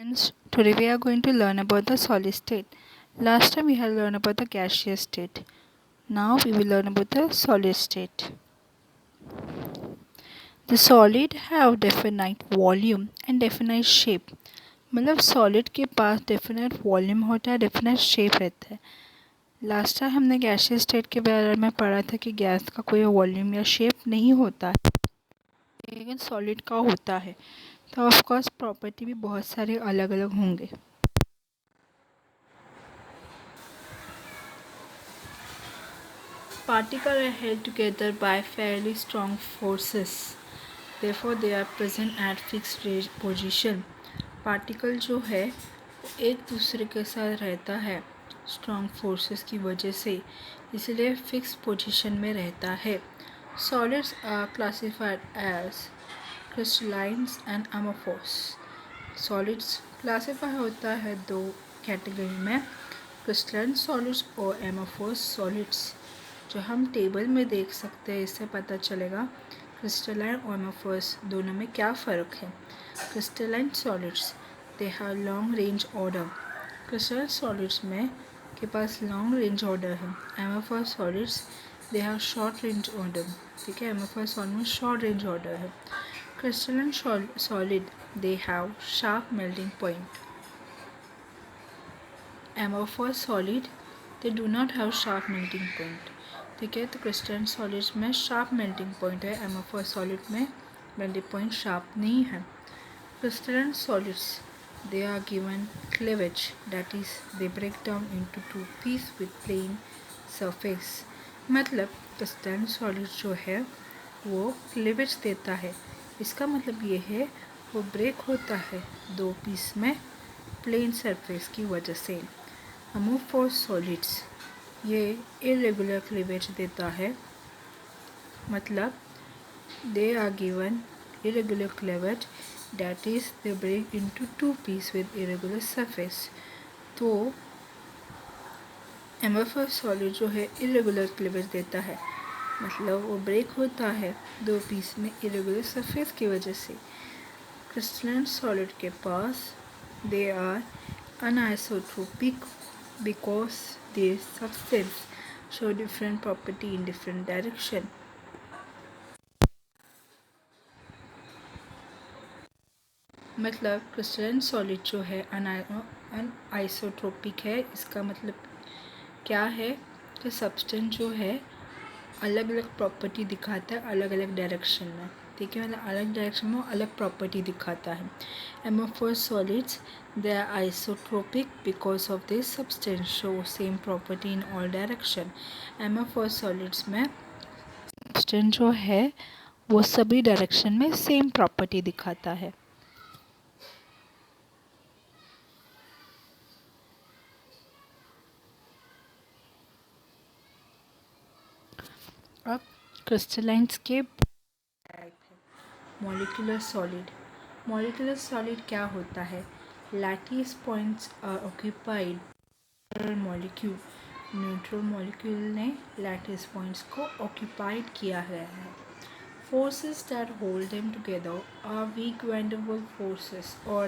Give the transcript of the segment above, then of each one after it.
Friends, today we are going to learn about the solid state. Last time we had learned about the gaseous state. Now we will learn about the solid state. The solid have definite volume and definite shape. मतलब solid के पास definite volume होता है, definite shape रहता है. Last time हमने gaseous state के बारे में पढ़ा था कि गैस का कोई वॉल्यूम या शेप नहीं होता है, लेकिन सॉलिड का होता है. तो ऑफकोर्स प्रॉपर्टी भी बहुत सारे अलग अलग होंगे. Particles are held together by fairly strong forces. Therefore, they are present at fixed position. Particle जो है एक दूसरे के साथ रहता है स्ट्रॉन्ग फोर्सेस की वजह से, इसलिए फिक्स पोजीशन में रहता है. Solids are classified as crystallines and amorphous. Solids classify होता है दो कैटेगरी में, क्रिस्टलाइन सॉलिड्स और एमोर्फस सॉलिड्स. जो हम टेबल में देख सकते हैं इससे पता चलेगा क्रिस्टलाइन और एमोर्फस दोनों में क्या फ़र्क है. Crystalline solids they have long range order. Crystalline solids में के पास लॉन्ग रेंज ऑर्डर है. Amorphous solids they have short range order. ठीक है, एमोर्फस सॉलिड में शॉर्ट रेंज ऑर्डर है. Crystalline solid they have sharp melting point. Amorphous solid they do not have sharp melting point. ठीक है, तो crystalline solids में sharp melting point है, amorphous solid में मेल्टिंग पॉइंट शार्प नहीं है. Crystalline solids they are given cleavage, that is they break down into two piece with plane surface. मतलब crystalline solid जो है वो क्लीवेज देता है. इसका मतलब ये है वो ब्रेक होता है दो पीस में प्लेन सरफेस की वजह से. अमोर्फस सॉलिड्स ये इरेगुलर क्लीवेज देता है, मतलब they are given irregular cleavage, that is they break into two piece with irregular surface. तो एमोर्फस सॉलिड जो है इरेगुलर क्लीवेज देता है, मतलब वो ब्रेक होता है दो पीस में इरेगुलर सरफेस की वजह से. क्रिस्टलाइन सॉलिड के पास they are anisotropic because their substance show different property in different direction. मतलब क्रिस्टलाइन सॉलिड जो है अनआइसोट्रोपिक है. इसका मतलब क्या है कि सब्सटेंस जो है अलग अलग प्रॉपर्टी दिखाता है अलग अलग डायरेक्शन में. ठीक है, मतलब अलग डायरेक्शन में अलग प्रॉपर्टी दिखाता है. Amorphous solids they are isotropic because of this substance show same property in all direction. Amorphous solids में सब्सटेंस जो है वो सभी डायरेक्शन में सेम प्रॉपर्टी दिखाता है. अब क्रिस्टलाइंस के मॉलिक्यूलर सॉलिड. मॉलिक्यूलर सॉलिड क्या होता है? Lattice points are occupied molecule. Neutral molecule ने लैटिस पॉइंट्स को ऑक्यूपाइड किया गया है. Forces that hold them together are weak van der Waals forces or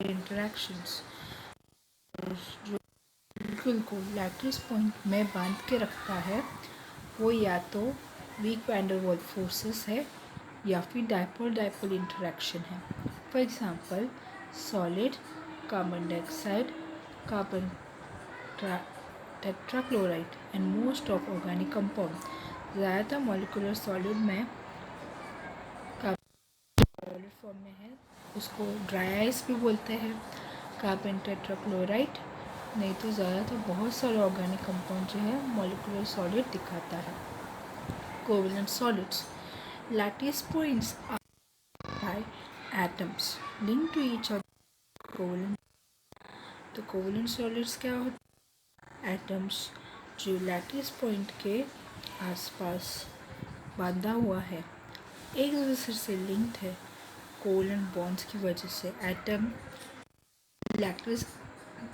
interactions. जो मॉलिक्यूल को लैटिस पॉइंट में बांध के रखता है वो या तो weak van der Waals forces है या फिर डाइपोल डाइपोल इंटरेक्शन है. For example solid, carbon dioxide, carbon tetrachloride and most of organic compound. ज़्यादातर मॉलिक्यूलर सॉलिड में सॉलिड फॉर्म में है, उसको ड्राई आइस भी बोलते हैं. कार्बन टेट्राक्लोराइड नहीं तो ज़्यादातर बहुत सारे ऑर्गेनिक कंपाउंड जो है मॉलिक्यूलर सॉलिड दिखाता है. Covalent solids. Lattice points are by atoms link to each other. Covalent. तो कोवेलेंट सॉलिड्स क्या होते हैं? एटम्स जो लैटिस पॉइंट के आसपास बांधा हुआ है, एक दूसरे से लिंक्ड है कोवेलेंट बॉन्ड्स की वजह से. एटम लैटिस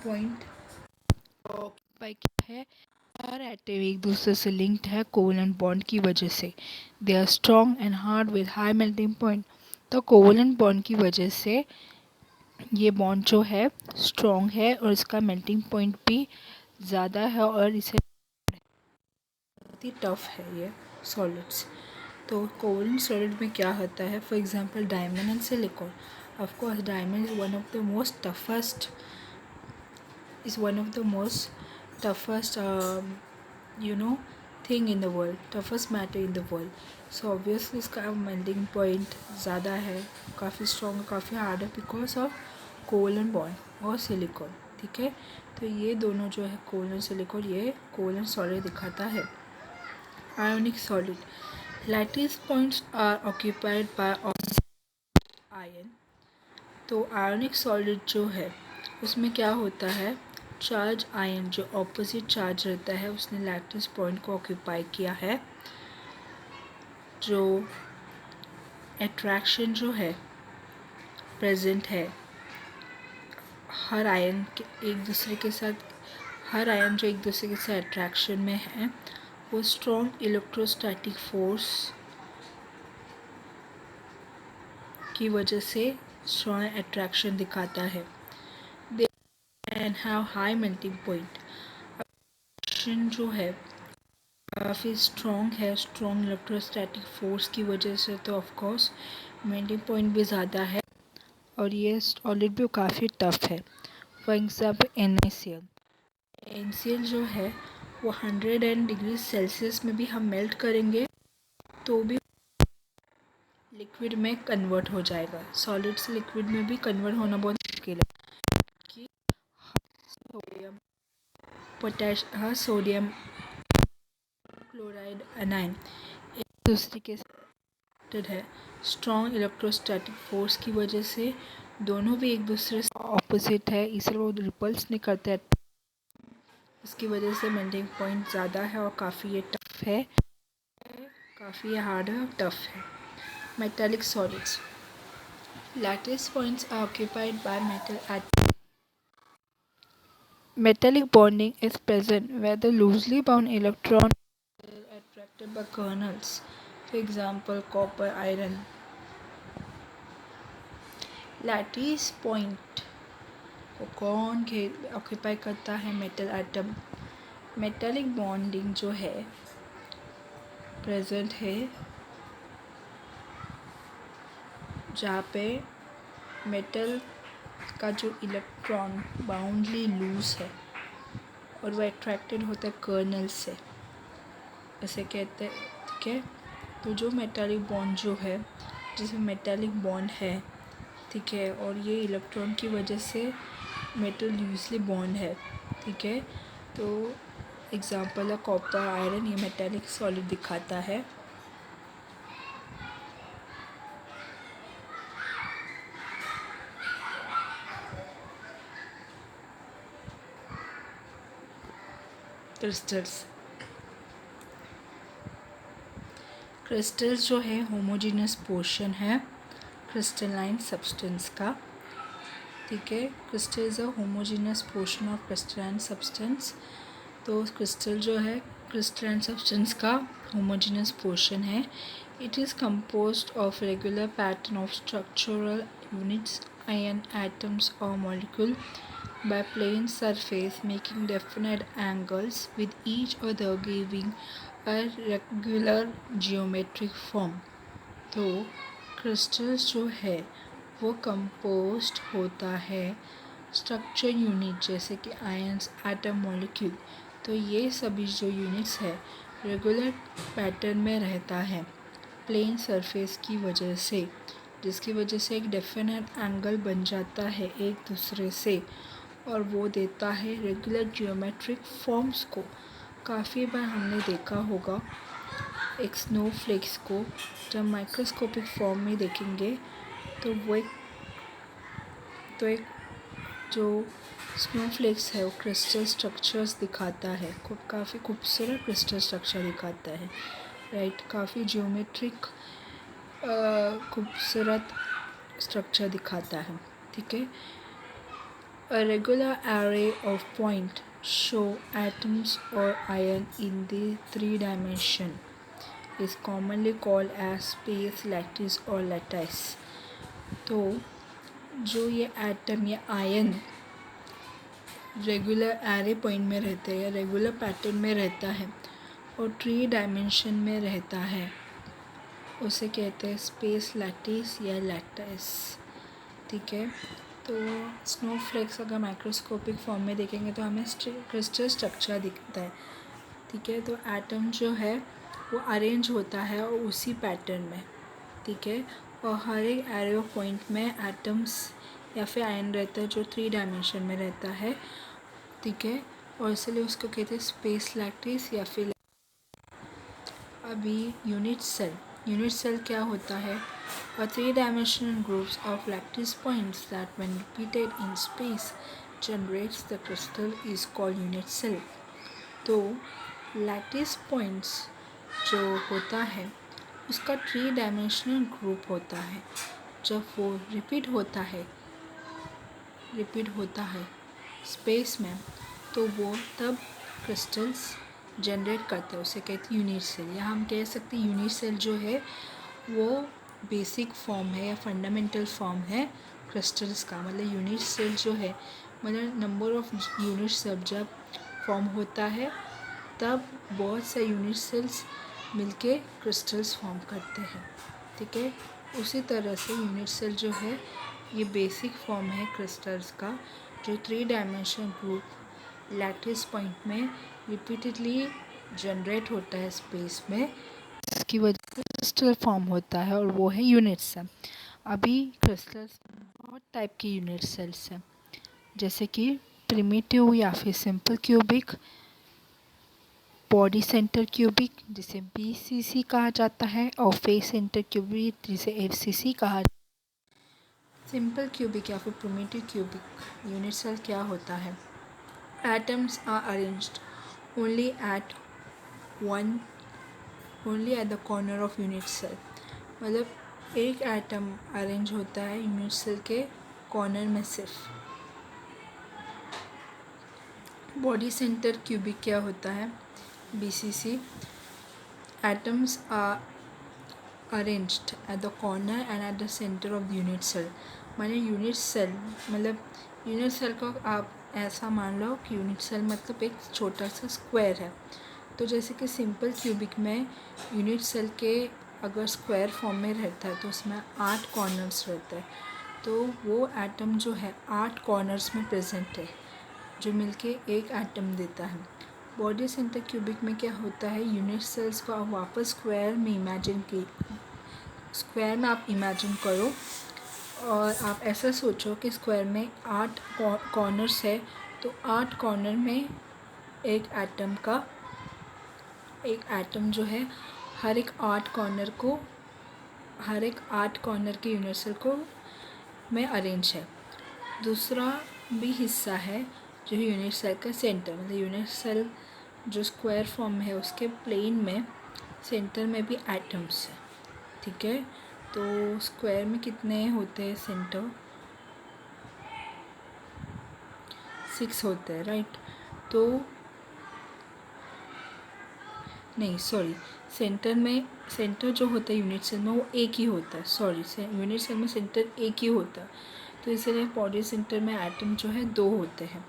पॉइंट ऑक्यूपाई किया है और एटम एक दूसरे से लिंक्ड है कोवेलेंट बॉन्ड की वजह से. They are strong and hard with high melting point. तो कोवेलेंट बॉन्ड की वजह से ये बॉन्ड जो है स्ट्रॉन्ग है और इसका मेल्टिंग पॉइंट भी ज़्यादा है और इसे बहुत ही टफ है ये सॉलिड्स। तो कोवलेंट सॉलिड में क्या होता है, for example diamond and silicon. Of course diamond is one of the most toughest thing in the world, toughest matter in the world. So obviously इसका मेल्टिंग पॉइंट ज़्यादा है, काफ़ी स्ट्रॉन्ग, काफ़ी हार्ड है बिकॉज ऑफ कोवलेंट बॉन्ड और silicon. ठीक है, तो ये दोनों जो है कोवलेंट सिलिकॉन, ये कोवलेंट सॉलिड दिखाता है। Ionic solid, lattice points are occupied by ion. तो आयोनिक सॉलिड जो है उसमें क्या होता है, चार्ज आयन जो ऑपोजिट चार्ज रहता है उसने लैटिस पॉइंट को ऑक्यूपाई किया है। जो अट्रैक्शन जो है प्रेजेंट है हर आयन के एक दूसरे के साथ, हर आयन जो एक दूसरे के साथ अट्रैक्शन में है वो स्ट्रॉन्ग इलेक्ट्रोस्टैटिक फोर्स की वजह से स्ट्रॉन्ग अट्रैक्शन दिखाता है। They can have high melting point. Attraction जो है काफ़ी स्ट्रॉन्ग है, स्ट्रॉन्ग इलेक्ट्रोस्टैटिक फोर्स की वजह से, तो ऑफकोर्स मेल्टिंग पॉइंट भी ज़्यादा है और ये सॉलिड भी काफ़ी टफ है। फॉर एग्जाम्पल NaCl जो है वो 100 डिग्री सेल्सियस में भी हम मेल्ट करेंगे तो भी लिक्विड में कन्वर्ट हो जाएगा। सॉलिड से लिक्विड में भी कन्वर्ट होना बहुत मुश्किल है कि सोडियम क्लोराइड एनाइन एक दूसरे के साथ है स्ट्रॉन्ग इलेक्ट्रोस्टैटिक फोर्स की वजह से, दोनों भी एक दूसरे से ऑपोजिट है इसलिए वो रिपल्स नहीं करते हैं। इसकी वजह से मेल्टिंग पॉइंट ज़्यादा है और काफ़ी ये टफ है, काफ़ी हार्ड है और टफ है। Metallic solids, lattice points are occupied by metal atoms. Metallic bonding is present where the loosely bound electron are attracted by kernels. For example, copper, iron. Lattice point को कौन occupy करता है, metal atom. Metallic bonding जो है present है जहाँ पे metal का जो इलेक्ट्रॉन बाउंडली लूज है और वह अट्रैक्टेड होता है कर्नल से, ऐसे कहते हैं। ठीक है, तो जो मेटालिक बॉन्ड जो है, जिसमें मेटालिक बॉन्ड है, ठीक है, और ये इलेक्ट्रॉन की वजह से मेटल लूजली बॉन्ड है। ठीक है, तो एग्जांपल है कॉपर, आयरन, ये मेटालिक सॉलिड दिखाता है। क्रिस्टल्स जो है होमोजेनियस पोर्शन है क्रिस्टलाइन सब्सटेंस का। ठीक है, crystal is a homogeneous portion of crystalline substance. तो क्रिस्टल जो है क्रिस्टलाइन सब्सटेंस का होमोजेनियस पोर्शन है। It is composed of regular pattern of structural units, ion atoms और molecule by plane surface making definite angles with each other giving a regular geometric form। तो crystals जो है वो composed होता है structure unit जैसे कि आयंस, एटम, मॉलिक्यूल। तो ये सभी जो यूनिट्स है रेगुलर पैटर्न में रहता है प्लेन सरफेस की वजह से, जिसकी वजह से एक डेफिनेट एंगल बन जाता है एक दूसरे से और वो देता है रेगुलर जियोमेट्रिक फॉर्म्स को। काफ़ी बार हमने देखा होगा एक स्नोफ्लेक्स को जब माइक्रोस्कोपिक फॉर्म में देखेंगे तो एक जो स्नोफ्लेक्स है वो क्रिस्टल स्ट्रक्चर्स दिखाता है, काफ़ी खूबसूरत क्रिस्टल स्ट्रक्चर दिखाता है, राइट। काफ़ी जियोमेट्रिक खूबसूरत स्ट्रक्चर दिखाता है। ठीक है, A regular array of points show atoms or ion in the 3 dimension is commonly called as space lattice or lattice। तो जो ये एटम या आयन रेगुलर एरे पॉइंट में रहते हैं या रेगुलर पैटर्न में रहता है और 3 डायमेंशन में रहता है, उसे कहते हैं स्पेस लैटिस या लैटिस। ठीक है, तो स्नोफ्लेक्स अगर माइक्रोस्कोपिक फॉर्म में देखेंगे तो हमें क्रिस्टल स्ट्रक्चर दिखता है। ठीक है, तो एटम जो है वो अरेंज होता है और उसी पैटर्न में। ठीक है, और हर एक एरो पॉइंट में एटम्स या फिर आयन रहता है जो 3 डायमेंशन में रहता है। ठीक है, और इसलिए उसको कहते हैं स्पेस लैटिस या फिर। अभी यूनिट सेल क्या होता है? A 3-dimensional groups of lattice points that when repeated in space generates the crystal is called unit cell। तो लैटिस पॉइंट्स जो होता है उसका 3-डायमेंशनल ग्रुप होता है। जब वो रिपीट होता है स्पेस में, तो वो तब क्रिस्टल्स जनरेट करते हैं, उसे कहते हैं यूनिट सेल। या हम कह सकते हैं यूनिट सेल जो है वो बेसिक फॉर्म है या फंडामेंटल फॉर्म है क्रिस्टल्स का। मतलब यूनिट सेल जो है, मतलब नंबर ऑफ यूनिट सेल जब फॉर्म होता है तब बहुत से यूनिट सेल्स मिलके क्रिस्टल्स फॉर्म करते हैं। ठीक है, उसी तरह से यूनिट सेल जो है ये बेसिक फॉर्म है क्रिस्टल्स का, जो 3 डायमेंशनल ग्रुप लैटिस पॉइंट में रिपीटेडली जनरेट होता है स्पेस में, इसकी वजह से क्रिस्टल फॉर्म होता है और वो है यूनिट सेल। अभी क्रिस्टल्स बहुत टाइप के यूनिट सेल्स हैं, जैसे कि प्रिमिटिव या फिर simple cubic, body centre cubic जिसे BCC कहा जाता है, और फेस सेंटर क्यूबिक जिसे FCC कहा जाता है। सिंपल क्यूबिक या फिर प्रिमिटिव क्यूबिक यूनिट सेल क्या होता है? Atoms are arranged only at the corner of unit cell. मतलब एक एटम अरेंज होता है यूनिट सेल के कॉर्नर में सिर्फ। बॉडी सेंटर क्यूबिक क्या होता है? BCC atoms are arranged at the corner and at the center of the unit cell। माने यूनिट सेल को आप ऐसा मान लो कि यूनिट सेल मतलब एक छोटा सा स्क्वायर है। तो जैसे कि सिंपल क्यूबिक में यूनिट सेल के अगर स्क्वायर फॉर्म में रहता है तो उसमें 8 कॉर्नर्स रहते हैं। तो वो एटम जो है 8 कॉर्नर्स में प्रेजेंट है, जो मिलके एक एटम देता है। बॉडी सेंटर क्यूबिक में क्या होता है? यूनिट सेल्स को आप वापस स्क्वायर में आप इमेजिन करो और आप ऐसा सोचो कि स्क्वायर में 8 कॉर्नर्स है, तो 8 कॉर्नर में एक एटम जो है हर एक 8 कॉर्नर के यूनिट सेल को में अरेंज है। दूसरा भी हिस्सा है जो यूनिट सेल का सेंटर, मतलब यूनिट सेल जो स्क्वायर फॉर्म में है उसके प्लेन में सेंटर में भी एटम्स है। ठीक है, तो स्क्वायर में कितने होते हैं सेंटर? 6 होते हैं, राइट। तो नहीं सॉरी, सेंटर जो होता है यूनिट सेल में वो एक ही होता है। यूनिट सेल में सेंटर एक ही होता है, तो इसलिए बॉडी सेंटर में एटम जो है 2 होते हैं।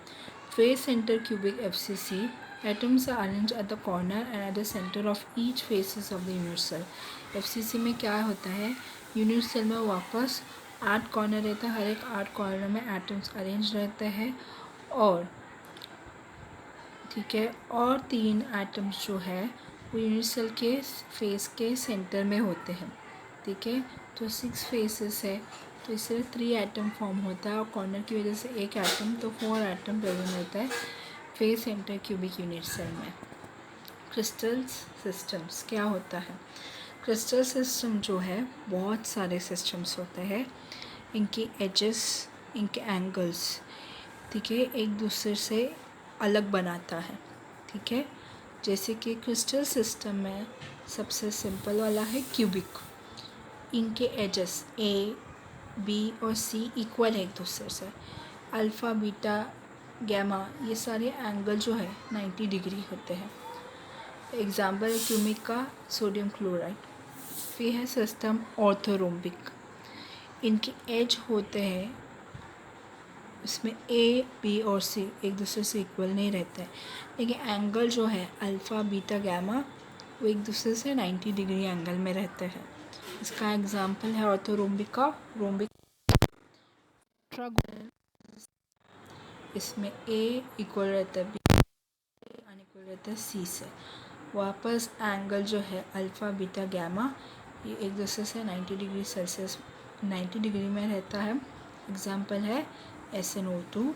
Face centre cubic FCC atoms are arranged at the corner and at the center of each faces of the unit cell। FCC में क्या होता है? यूनिट सेल में वापस 8 कॉर्नर रहता है, हर एक 8 कॉर्नर में एटम्स अरेंज रहते हैं और ठीक है, और 3 एटम्स जो है वो यूनिट सेल के फेस के सेंटर में होते हैं। ठीक है, तो 6 फेसेस है, तो इससे 3 एटम फॉर्म होता है और कॉर्नर की वजह से एक एटम, तो 4 एटम प्रेजेंट रहता है face centre cubic unit cell में। क्रिस्टल सिस्टम्स क्या होता है? क्रिस्टल सिस्टम जो है बहुत सारे सिस्टम्स होते हैं, इनकी एजेस, इनके एंगल्स, ठीक है, एक दूसरे से अलग बनाता है। ठीक है, जैसे कि क्रिस्टल सिस्टम में सबसे सिंपल वाला है क्यूबिक। इनके एजेस A, B और C इक्वल है एक दूसरे से। अल्फ़ा, बीटा, गैमा ये सारे एंगल जो है 90 डिग्री होते हैं। एग्जाम्पल है क्यूबिक का सोडियम क्लोराइड। फिर है सिस्टम ऑर्थोरोम्बिक। इनके एज होते हैं इसमें ए, बी और सी एक दूसरे से इक्वल नहीं रहता है, लेकिन एंगल जो है अल्फ़ा, बीटा, गामा वो एक दूसरे से 90 डिग्री एंगल में रहते हैं। इसका एग्जांपल है ऑर्थोरोम्बिक टेट्रागोनल। इसमें ए इक्वल रहता है बी, अनइक्वल रहता है सी से। वापस एंगल जो है अल्फ़ा, बीटा, गामा ये एक दूसरे से 90 डिग्री सेल्सियस 90 डिग्री में रहता है। एग्जांपल है SnO2,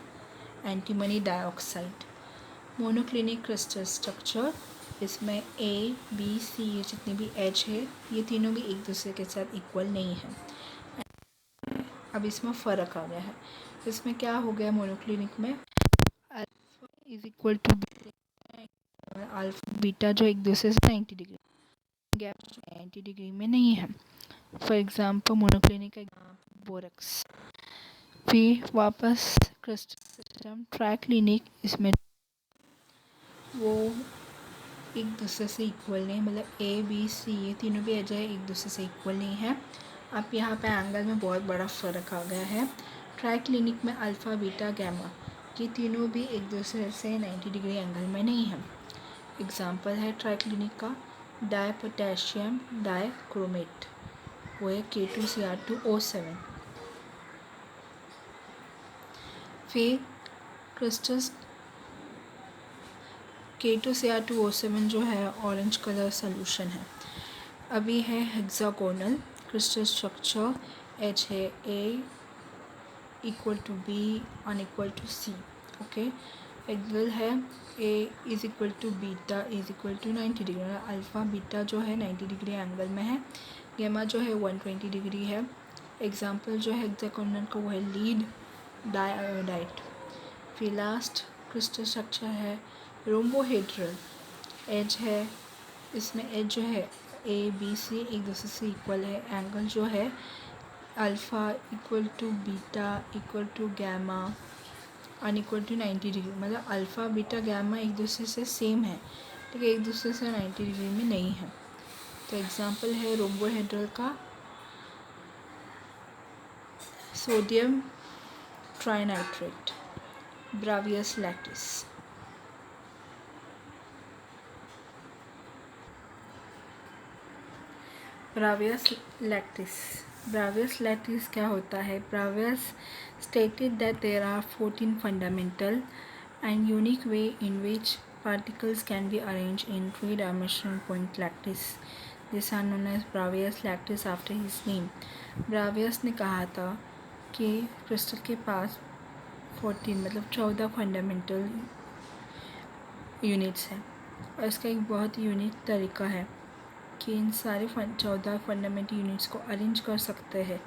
antimony dioxide. Monoclinic crystal structure, इसमें ए, बी, सी ये जितने भी एच है ये तीनों भी एक दूसरे के साथ इक्वल नहीं है। अब इसमें फ़र्क आ गया है। इसमें क्या हो गया मोनोक्लिनिक में, alpha is equal to alpha, beta जो एक दूसरे से 90 डिग्री, गैप 90 डिग्री में नहीं है। फॉर एग्जांपल मोनोक्लिनिक का एग्जांपल बोरक्स। फिर वापस क्रिस्टल सिस्टम ट्राइक्लिनिक, इसमें वो एक दूसरे से इक्वल नहीं, मतलब ए, बी, सी ये तीनों भी एज है एक दूसरे से इक्वल नहीं है। अब यहाँ पे एंगल में बहुत बड़ा फ़र्क आ गया है। ट्राइक्लिनिक में अल्फ़ा, बीटा, गामा ये तीनों भी एक दूसरे से 90 डिग्री एंगल में नहीं है। एग्जांपल है ट्राइक्लिनिक का डाई पोटेशियम डाइक्रोमेट, वो है K2Cr2O7। फिर क्रिस्टल K2Cr2O7 जो है ऑरेंज कलर सोल्यूशन है। अभी है हेक्सागोनल क्रिस्टल स्ट्रक्चर, एच है a equal to b unequal to c. Okay, angle है a is equal to beta is equal to 90 degree, alpha beta जो है 90 डिग्री एंगल में है, गामा जो है 120 डिग्री है। एग्जांपल जो है हेक्सागोनल का वो है लीड डाइआयोडाइड। फिर लास्ट क्रिस्टल स्ट्रक्चर है रोम्बोहेड्रल, एज है इसमें एज जो है ए, बी, सी एक दूसरे से इक्वल है, एंगल जो है alpha equal to beta equal to gamma unequal to 90 डिग्री, मतलब अल्फ़ा, बीटा, गामा एक दूसरे से सेम है लेकिन एक दूसरे से 90 डिग्री में नहीं है। तो एग्जांपल है रोम्बोहेड्रल का sodium trinitrate, Bravais lattice. Bravais lattice क्या होता है? Bravais stated that there are 14 fundamental and unique way in which particles can be arranged in three-dimensional point lattice. These are known as Bravais lattice after his name. Bravais ने कहा था कि crystal के पास 14 मतलब 14 fundamental units हैं और इसका एक बहुत यूनिक तरीका है कि इन सारे 14 फंडामेंटल यूनिट्स को अरेंज कर सकते हैं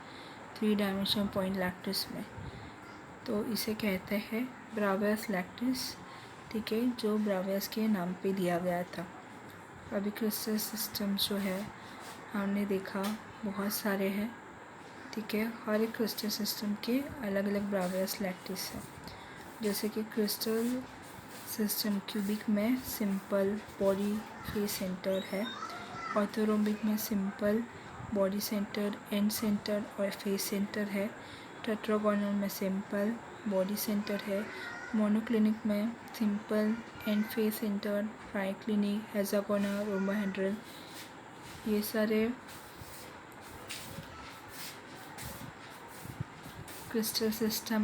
3 डायमेंशनल पॉइंट लैटिस में। तो इसे कहते हैं ब्रावियस लैटिस, ठीक है, जो ब्रावियस के नाम पे दिया गया था। अभी क्रिस्टल सिस्टम जो है हमने देखा बहुत सारे हैं, ठीक है, हर एक क्रिस्टल सिस्टम के अलग अलग ब्रावियस लैटिस है। जैसे कि क्रिस्टल सिस्टम क्यूबिक में सिंपल बॉडी फेस सेंटर है, ऑर्थोरोम्बिक में simple body centre, end centre और फेस सेंटर है, टेट्रागोनल में सिंपल बॉडी सेंटर है, मोनोक्लिनिक में simple end face centre, triclinic, hexagonal, rhombohedral, ये सारे क्रिस्टल सिस्टम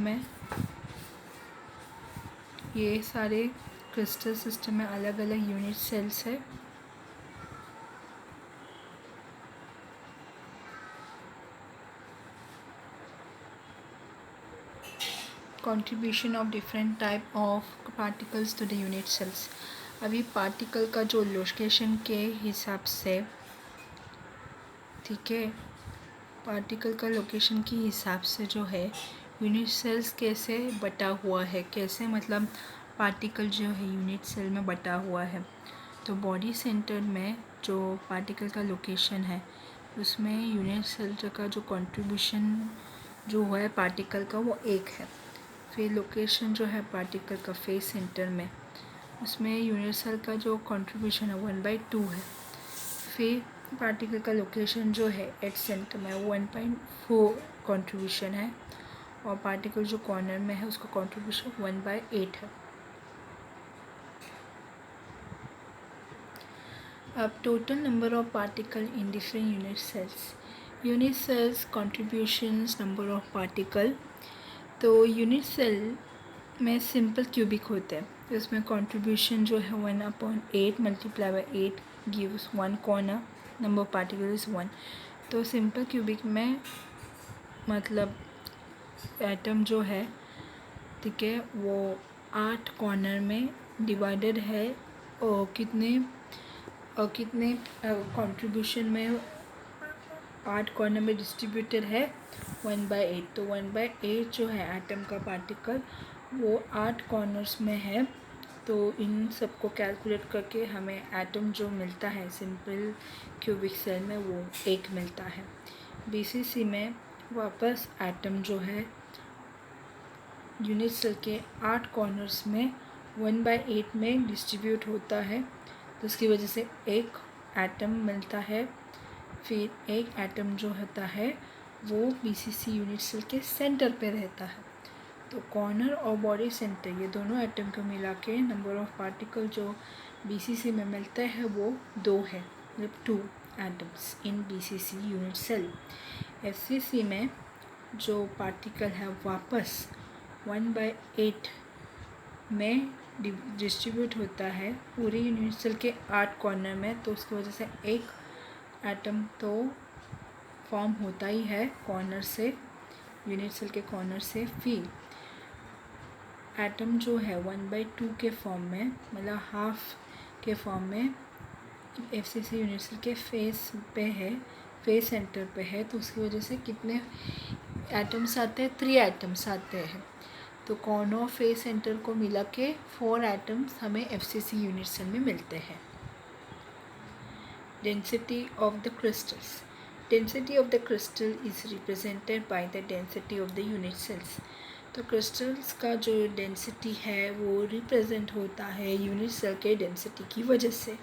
में अलग अलग यूनिट सेल्स है। Contribution of different type of particles to the unit cells. अभी पार्टिकल का जो लोकेशन के हिसाब से, ठीक है, पार्टिकल का लोकेशन के हिसाब से जो है यूनिट सेल्स कैसे बटा हुआ है, कैसे मतलब पार्टिकल जो है यूनिट सेल में बटा हुआ है। तो बॉडी सेंटर में जो पार्टिकल का लोकेशन है उसमें यूनिट सेल का जो कंट्रीब्यूशन जो हुआ है पार्टिकल का वो 1 है। फिर लोकेशन जो है पार्टिकल का फेस सेंटर में उसमें यूनिट सेल का जो कंट्रीब्यूशन है 1/2 है। फिर पार्टिकल का लोकेशन जो है एट सेंटर में 1.4 कंट्रीब्यूशन है और पार्टिकल जो कॉर्नर में है उसका कॉन्ट्रीब्यूशन 1/8 है। अब total number of particle in different unit cells contributions number of particle. तो यूनिट सेल में सिंपल क्यूबिक होता है, तो इसमें कॉन्ट्रीब्यूशन जो है 1/8 multiply by 8 gives 1 corner, number of particle is 1। तो सिंपल क्यूबिक में मतलब एटम जो है, ठीक है, वो 8 कॉर्नर में डिवाइडेड है और कितने कॉन्ट्रीब्यूशन में 8 कॉर्नर में डिस्ट्रीब्यूटेड है 1/8। तो 1/8 जो है एटम का पार्टिकल वो 8 कॉर्नर्स में है। तो इन सबको कैलकुलेट करके हमें एटम जो मिलता है सिंपल क्यूबिक सेल में वो 1 मिलता है। बीसीसी में वापस एटम जो है यूनिट सेल के 8 कॉर्नर्स में 1/8 में डिस्ट्रीब्यूट होता है, तो उसकी वजह से 1 एटम मिलता है। फिर एक एटम जो होता है वो बीसीसी यूनिट सेल के सेंटर पे रहता है। तो कॉर्नर और बॉडी सेंटर ये दोनों एटम को मिला के नंबर ऑफ पार्टिकल जो बीसीसी में मिलता है वो 2 है, मतलब 2 atoms in BCC unit cell. FCC में जो पार्टिकल है वापस 1/8 में डिस्ट्रीब्यूट होता है पूरी यूनिट सेल के 8 कॉर्नर में, तो उसकी वजह से एक एटम तो फॉर्म होता ही है कॉर्नर से, यूनिट सेल के कॉर्नर से। फिर एटम जो है 1/2 के फॉर्म में, मतलब हाफ के फॉर्म में एफसीसी यूनिट सेल के फेस पे है, फेस सेंटर पे है, तो उसकी वजह से कितने एटम्स आते हैं, 3 एटम्स आते हैं। तो कॉर्नर और फेस सेंटर को मिला के 4 एटम्स हमें एफसीसी यूनिट सेल में मिलते हैं। Density of the crystals. Density of the crystal is represented by the density of the unit cells. तो क्रिस्टल्स का जो डेंसिटी है वो रिप्रेजेंट होता है यूनिट सेल के डेंसिटी की वजह से।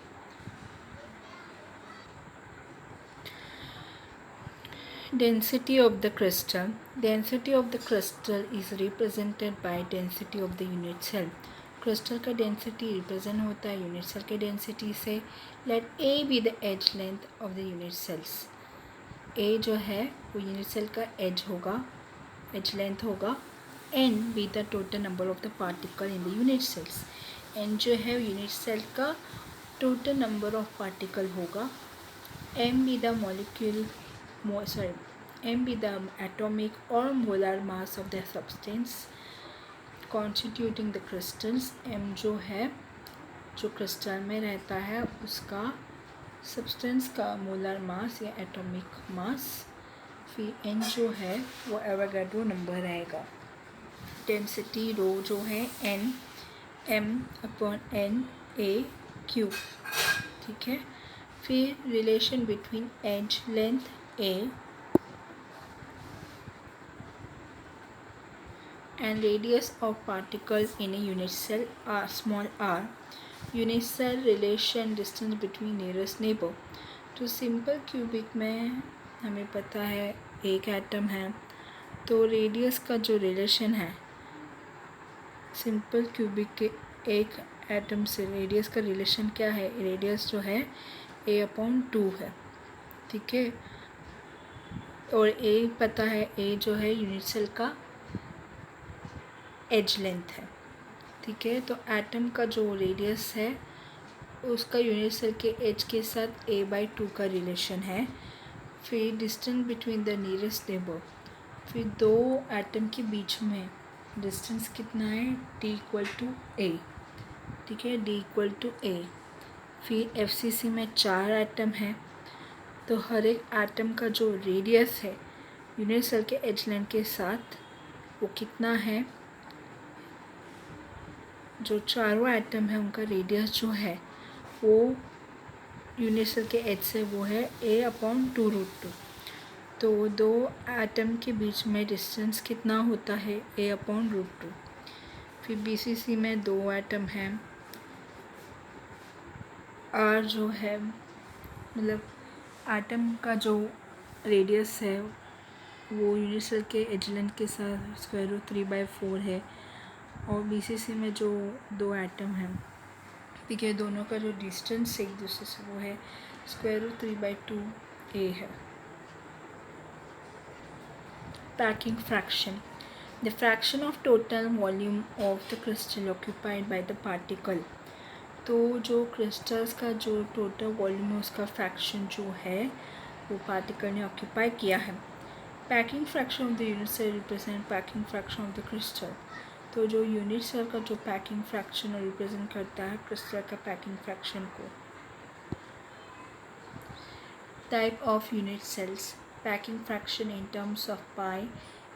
Density of the crystal. Density of the crystal is represented by density of the unit cell. Crystal का डेंसिटी रिप्रेजेंट होता है यूनिट सेल के डेंसिटी से। Let a be the edge length of the unit cells. A जो है वो unit cell का edge होगा, एज लेंथ होगा। N be the total number of the particle in the unit cells. N जो है यूनिट सेल का total number of particle होगा। M be the m be the atomic or molar mass of the substance constituting the crystals। m जो है जो crystal में रहता है उसका सब्सटेंस का मोलर मास या एटॉमिक मास। फिर n जो है वो एवोगाड्रो नंबर रहेगा। डेंसिटी रो जो है n m/n a क्यूब, ठीक है। फिर relation between edge length a and radius of particles in a unit cell are small r। unit cell relation distance between nearest neighbor। तो simple cubic में हमें पता है एक एटम है, तो रेडियस का जो रिलेशन है सिंपल क्यूबिक के एक एटम से रेडियस का रिलेशन क्या है, रेडियस जो है a/2 है, ठीक है। और a पता है, a जो है यूनिट सेल का एज लेंथ है, ठीक है। तो एटम का जो रेडियस है उसका यूनिट सेल के एज के साथ a/2 का रिलेशन है। फिर distance between the nearest neighbour, फिर दो एटम के बीच में डिस्टेंस कितना है, d=a, ठीक है, d=a। फिर एफसीसी में 4 एटम है, तो हर एक एटम का जो रेडियस है यूनिट सेल के एज लेंथ के साथ वो कितना है, जो चारों एटम है उनका रेडियस जो है वो यूनिट सेल के एज से वो है a/2√2। तो दो एटम के बीच में डिस्टेंस कितना होता है, a/√2। फिर बीसीसी में 2 एटम हैं, r जो है, मतलब एटम का जो रेडियस है वो यूनिट सेल के एजेलेंट के साथ स्क्वायर रूट 3/4 है। और बीसीसी में जो दो एटम हैं, ठीक है, दोनों का जो डिस्टेंस एक दूसरे से वो है स्क्वायर रूट 3/2a है। Packing fraction. The fraction of total volume of the crystal occupied by the particle. तो जो क्रिस्टल्स का जो टोटल वॉल्यूम है उसका फ्रैक्शन जो है वो पार्टिकल ने ऑक्यूपाई किया है। Packing fraction of the unit cell represent packing fraction of the crystal. तो जो यूनिट सेल का जो पैकिंग फ्रैक्शन रिप्रेजेंट करता है क्रिस्टल का पैकिंग फ्रैक्शन को। Type of unit cells. Packing fraction in terms of pi.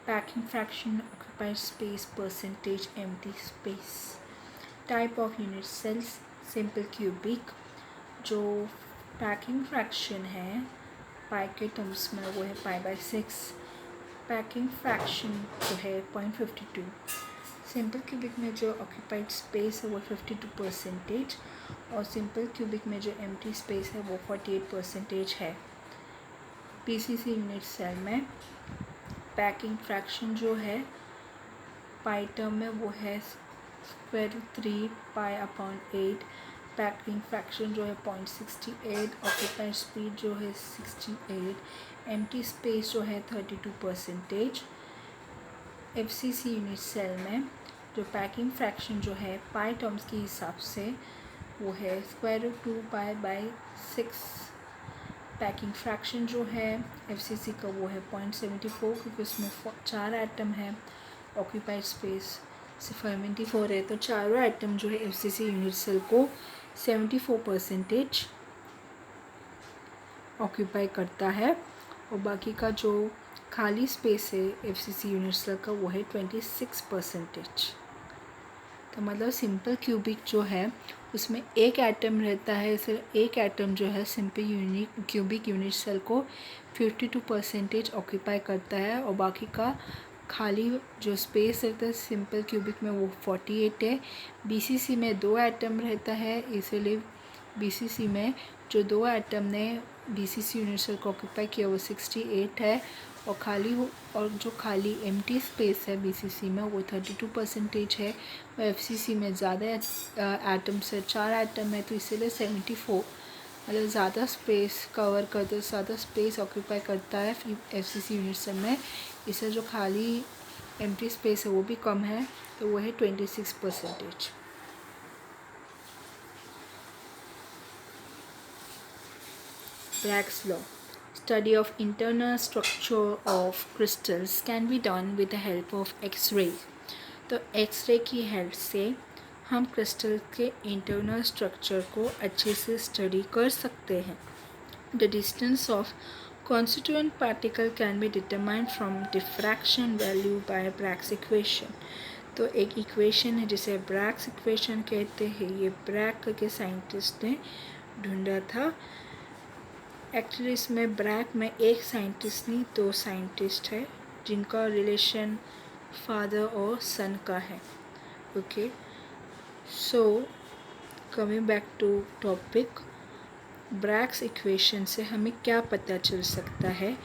Packing fraction occupied space percentage empty space. Type of unit cells. Simple cubic. जो packing fraction है pi के terms में वो है pi/6. Packing fraction जो है 0.52. Simple cubic में जो occupied space है वो 52% और simple cubic में जो empty space है वो 48% है। पीसीसी यूनिट सेल में पैकिंग फ्रैक्शन जो है पाई टर्म में वो है square root 3 pi/8। Packing fraction जो है 0.68। ऑक्यूपाइड स्पीड जो है 68। एम्प्टी स्पेस जो है 32%। एफसीसी यूनिट सेल में जो पैकिंग फ्रैक्शन जो है पाई टर्म्स के हिसाब से वो है square root 2 pi/6। Packing fraction जो है एफसीसी का वो है 0.74 क्योंकि उसमें 4 एटम है। ऑक्यूपाइड स्पेस 74 है, तो चारों एटम जो है एफसीसी यूनिट सेल को 74% ऑक्यूपाई करता है और बाकी का जो खाली स्पेस है एफसीसी यूनिट सेल का वो है 26%। तो मतलब सिंपल क्यूबिक जो है उसमें एक एटम रहता है, सिर्फ एक एटम जो है सिंपल क्यूबिक यूनिट सेल को 52% ऑक्यूपाई करता है और बाकी का खाली जो स्पेस रहता है सिंपल क्यूबिक में वो 48 है। बीसीसी में दो एटम रहता है, इसलिए बीसीसी में जो दो एटम ने बीसीसी यूनिट सेल को ऑक्यूपाई किया वो 68 है और जो खाली एम्प्टी स्पेस है बीसीसी में वो 32% है। और एफसीसी में ज़्यादा एटम्स है, 4 एटम है, तो इसीलिए 74 मतलब ज़्यादा स्पेस कवर करता, ज़्यादा स्पेस ऑक्यूपाई करता है एफसीसी यूनिट सेल में। इससे जो खाली एम्प्टी स्पेस है वो भी कम है, तो वो है 26%। Bragg's law. Study of internal structure of crystals can be done with the help of X-ray. तो X-ray की हेल्प से हम क्रिस्टल के इंटरनल स्ट्रक्चर को अच्छे से स्टडी कर सकते हैं। The distance of constituent particle can be determined from diffraction value by Bragg's equation. तो एक इक्वेशन है जिसे ब्रैग्स इक्वेशन कहते हैं, ये ब्रैग के साइंटिस्ट ने ढूंढा था। एक्चुअली इसमें ब्रैग में एक साइंटिस्ट नहीं दो साइंटिस्ट है जिनका रिलेशन फादर और सन का है। Okay, so coming back to topic, Bragg's equation से हमें क्या पता चल सकता है।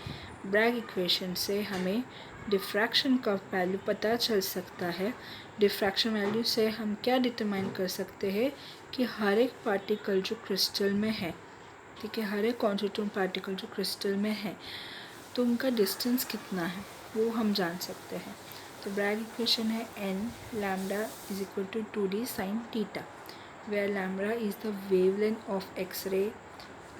ब्रैग इक्वेशन से हमें डिफ्रैक्शन का वैल्यू पता चल सकता है। डिफ्रैक्शन वैल्यू से हम क्या डिटरमाइन कर सकते हैं कि हर एक पार्टिकल जो क्रिस्टल में है, ठीक है, हर एक कॉन्स्टिट्यूएंट पार्टिकल जो क्रिस्टल में है तो उनका डिस्टेंस कितना है वो हम जान सकते हैं। तो ब्रैग इक्वेशन है n lambda is equal to 2d sin theta, where lambda is the wavelength of X-ray.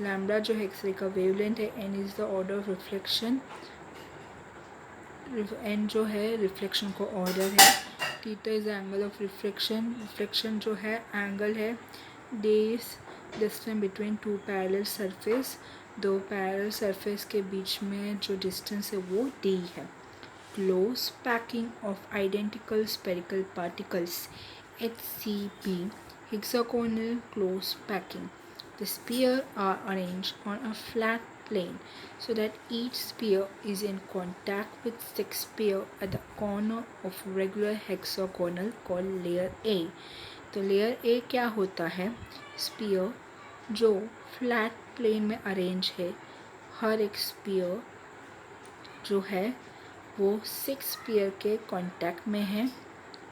Lambda जो है एक्सरे का वेवलेंथ है, n is the order of reflection, n जो है रिफ्लेक्शन को ऑर्डर है, theta is angle of reflection, reflection जो है एंगल है, d is distance between two parallel surface, दो पैरेलल सरफेस के बीच में जो डिस्टेंस है वो d है। Close packing of identical spherical particles HCP, hexagonal close packing. The spheres are arranged on a flat plane so that each sphere is in contact with six spheres at the corner of regular hexagonal called layer A. तो layer A क्या होता है, spear जो flat plane में arrange है, हर एक spear जो है वो 6 स्फीयर के कांटेक्ट में है,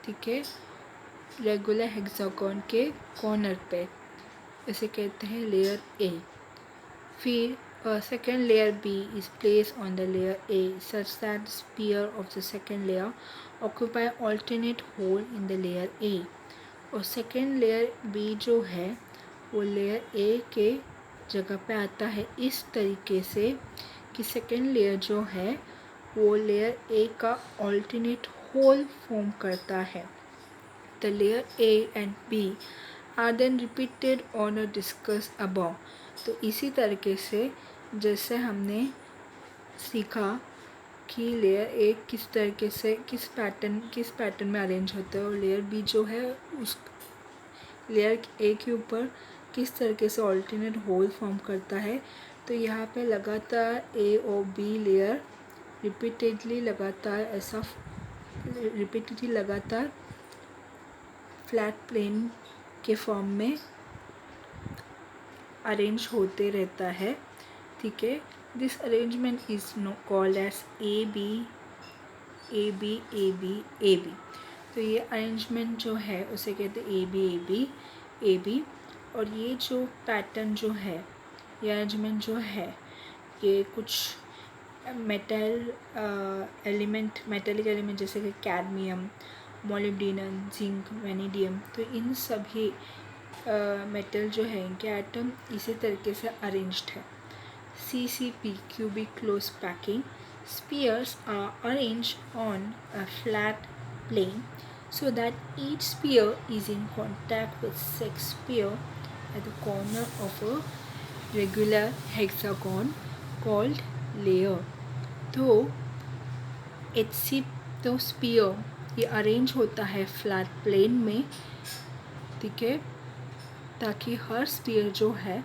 ठीक है, रेगुलर हेक्सागोन के कॉर्नर पे, इसे कहते हैं लेयर ए। फिर second layer B is placed on the layer A such that the sphere of the second layer occupy alternate hole in the layer A। और second layer B जो है वो layer A के जगह पे आता है इस तरीके से कि second layer जो है वो layer A का alternate hole form करता है। The layer A and B are then repeated on or discussed above। तो इसी तरीके से जैसे हमने सीखा कि लेयर ए किस तरीके से किस पैटर्न में अरेंज होता है और लेयर बी जो है उस लेयर ए के ऊपर किस तरीके से ऑल्टरनेट होल फॉर्म करता है, तो यहाँ पे लगातार ए और बी लेयर रिपीटेडली लगातार फ्लैट प्लेन के फॉर्म में अरेंज होते रहता है, ठीक है। This arrangement is called as A B A B A B A B. तो ये अरेंजमेंट जो है उसे कहते हैं A B A B A B. और ये जो पैटर्न जो है, ये अरेंजमेंट जो है, ये कुछ मेटलिक एलिमेंट जैसे कि कैडमियम, मोलिब्डेनम, जिंक, वेनेडियम, तो इन सभी मेटल जो है इनके एटम इसी तरीके से अरेंज्ड है। CCP cubic close packing spheres are arranged on a flat plane so that each sphere is in contact with sixth sphere at the corner of a regular hexagon called layer। तो spear ये arrange होता है flat plane में, ठीक है, ताकि हर sphere जो है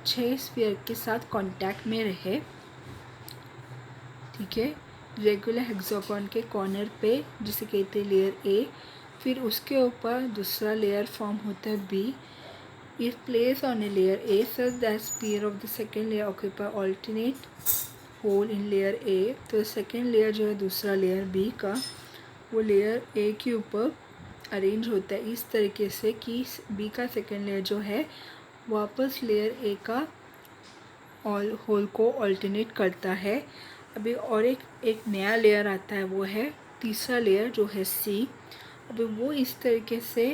6 स्फीयर के साथ कांटेक्ट में रहे, ठीक है, रेगुलर हेक्सागोन के कॉर्नर पे जिसे कहते हैं लेयर ए। फिर उसके ऊपर दूसरा लेयर फॉर्म होता है B. If place on a layer A such that sphere of the second layer occupy alternate hole in layer A. तो सेकेंड लेयर जो है दूसरा लेयर बी का, वो लेयर ए के ऊपर अरेंज होता है इस तरीके से कि बी का सेकेंड लेयर जो है वापस लेयर ए का होल को ऑल्टरनेट करता है। अभी और एक नया लेयर आता है, वो है तीसरा लेयर जो है सी। अभी वो इस तरीके से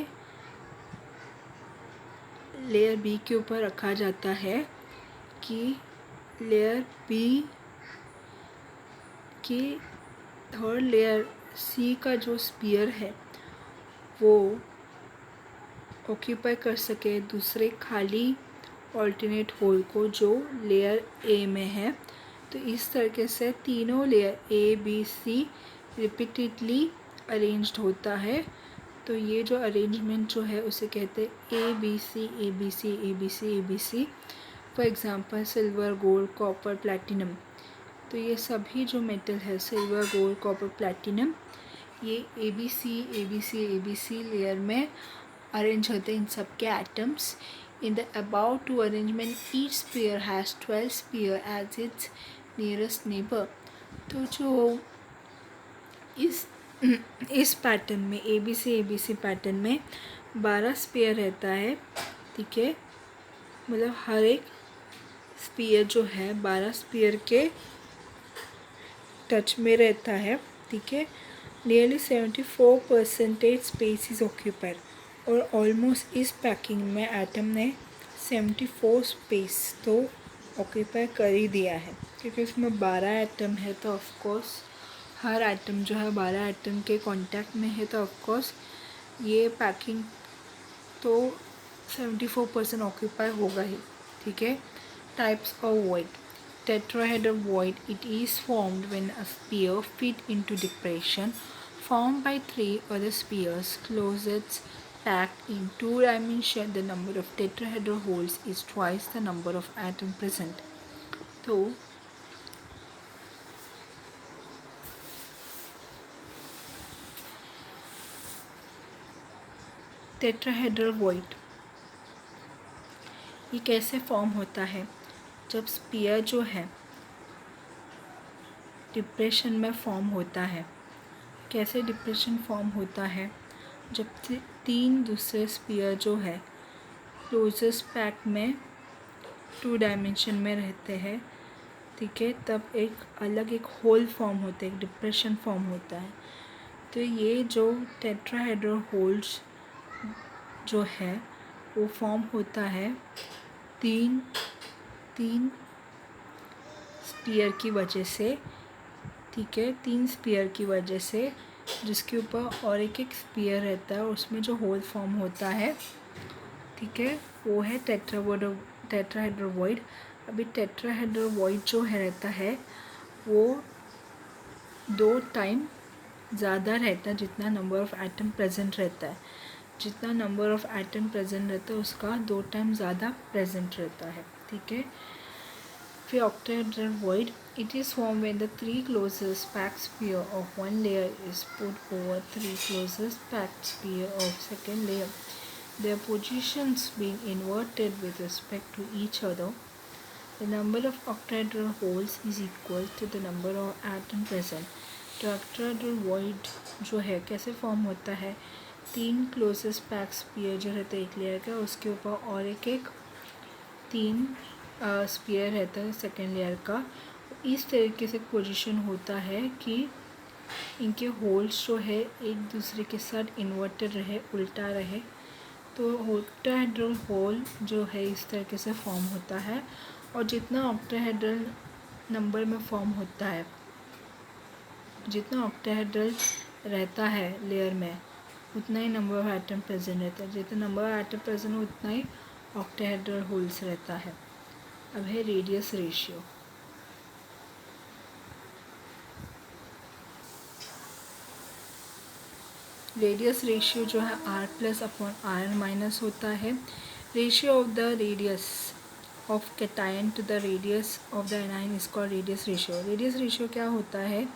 लेयर बी के ऊपर रखा जाता है कि लेयर बी की थर्ड लेयर सी का जो स्फीयर है वो ऑक्यूपाई कर सके दूसरे खाली ऑल्टरनेट होल को जो लेयर ए में है। तो इस तरीके से तीनों layer A B C repeatedly arranged होता है। तो ये जो अरेंजमेंट जो है उसे कहते हैं A B C A B C A B C A B C. For example silver, gold, copper, platinum, तो ये सभी जो मेटल है सिल्वर, गोल्ड, कॉपर, प्लैटिनम, ये ए बी सी लेयर में अरेंज होते हैं इन सब के atoms. In the above two arrangement, each sphere has 12 sphere as its nearest neighbor। तो जो इस पैटर्न में ए बी सी पैटर्न में 12 स्पेयर रहता है, ठीक है, मतलब हर एक स्पेयर जो है 12 स्पेयर के टच में रहता है, ठीक है। Nearly 74% space is occupied. और ऑलमोस्ट इस पैकिंग में एटम ने 74 स्पेस तो ऑक्यूपाई कर ही दिया है, क्योंकि इसमें 12 एटम है। तो ऑफकोर्स हर एटम जो है 12 एटम के कांटेक्ट में है, तो ऑफकोर्स ये पैकिंग तो 74% ऑक्यूपाई होगा ही, ठीक है। Types of void. Tetrahedral void, it is formed when a sphere fit into depression formed by 3 other spheres closets packed in 2 dimensions। The number of tetrahedral holes is twice the number of atoms present। तो tetrahedral void ये कैसे form होता है? जब sphere जो है depression में form होता है। कैसे डिप्रेशन फॉर्म होता है? जब तीन दूसरे स्पीयर जो है क्लोजेस्ट पैक में 2 डायमेंशन में रहते हैं, ठीक है, तब एक होल फॉर्म होता है, एक डिप्रेशन फॉर्म होता है। तो ये जो टेट्राहेड्रल होल्स जो है वो फॉर्म होता है तीन स्पीयर की वजह से, ठीक है, 3 स्पीयर की वजह से, जिसके ऊपर और एक स्पीयर रहता है, उसमें जो होल फॉर्म होता है, ठीक है, वो है टेट्राहेड्रल वॉइड। अभी टेट्राहेड्रल वॉइड जो है रहता है वो 2 टाइम ज़्यादा रहता है जितना नंबर ऑफ़ एटम प्रेजेंट रहता है। जितना नंबर ऑफ़ एटम प्रेजेंट रहता है उसका 2 टाइम ज़्यादा प्रेजेंट रहता है, ठीक है। फिर octahedral void, it is formed when the 3 closest packed sphere of one layer is put over 3 closest packed sphere of second layer, their positions being inverted with respect to each other. The number of octahedral holes is equal to the number of atom present. तो octahedral void जो है कैसे form होता है? 3 closest pack spear जो रहता है एक लेयर का, उसके ऊपर और एक 3 स्पीयर रहता है सेकेंड लेयर का। इस तरीके से पोजीशन होता है कि इनके होल्स जो है एक दूसरे के साथ इन्वर्टेड रहे, उल्टा रहे। तो ऑक्टाहेड्रल होल जो है इस तरीके से फॉर्म होता है। और जितना ऑक्टाहेड्रल नंबर में फॉर्म होता है, जितना ऑक्टाहेड्रल रहता है लेयर में, उतना ही नंबर ऑफ एटम प्रेजेंट रहता है। जितना नंबर ऑफ एटम प्रेजेंट हो उतना ही ऑक्टाहेड्रल होल्स रहता है। अब है रेडियस रेशियो। रेडियस रेशियो जो है r+/r- होता है। Ratio of the radius of cation to the radius of the anion is called radius ratio. Radius ratio क्या होता है?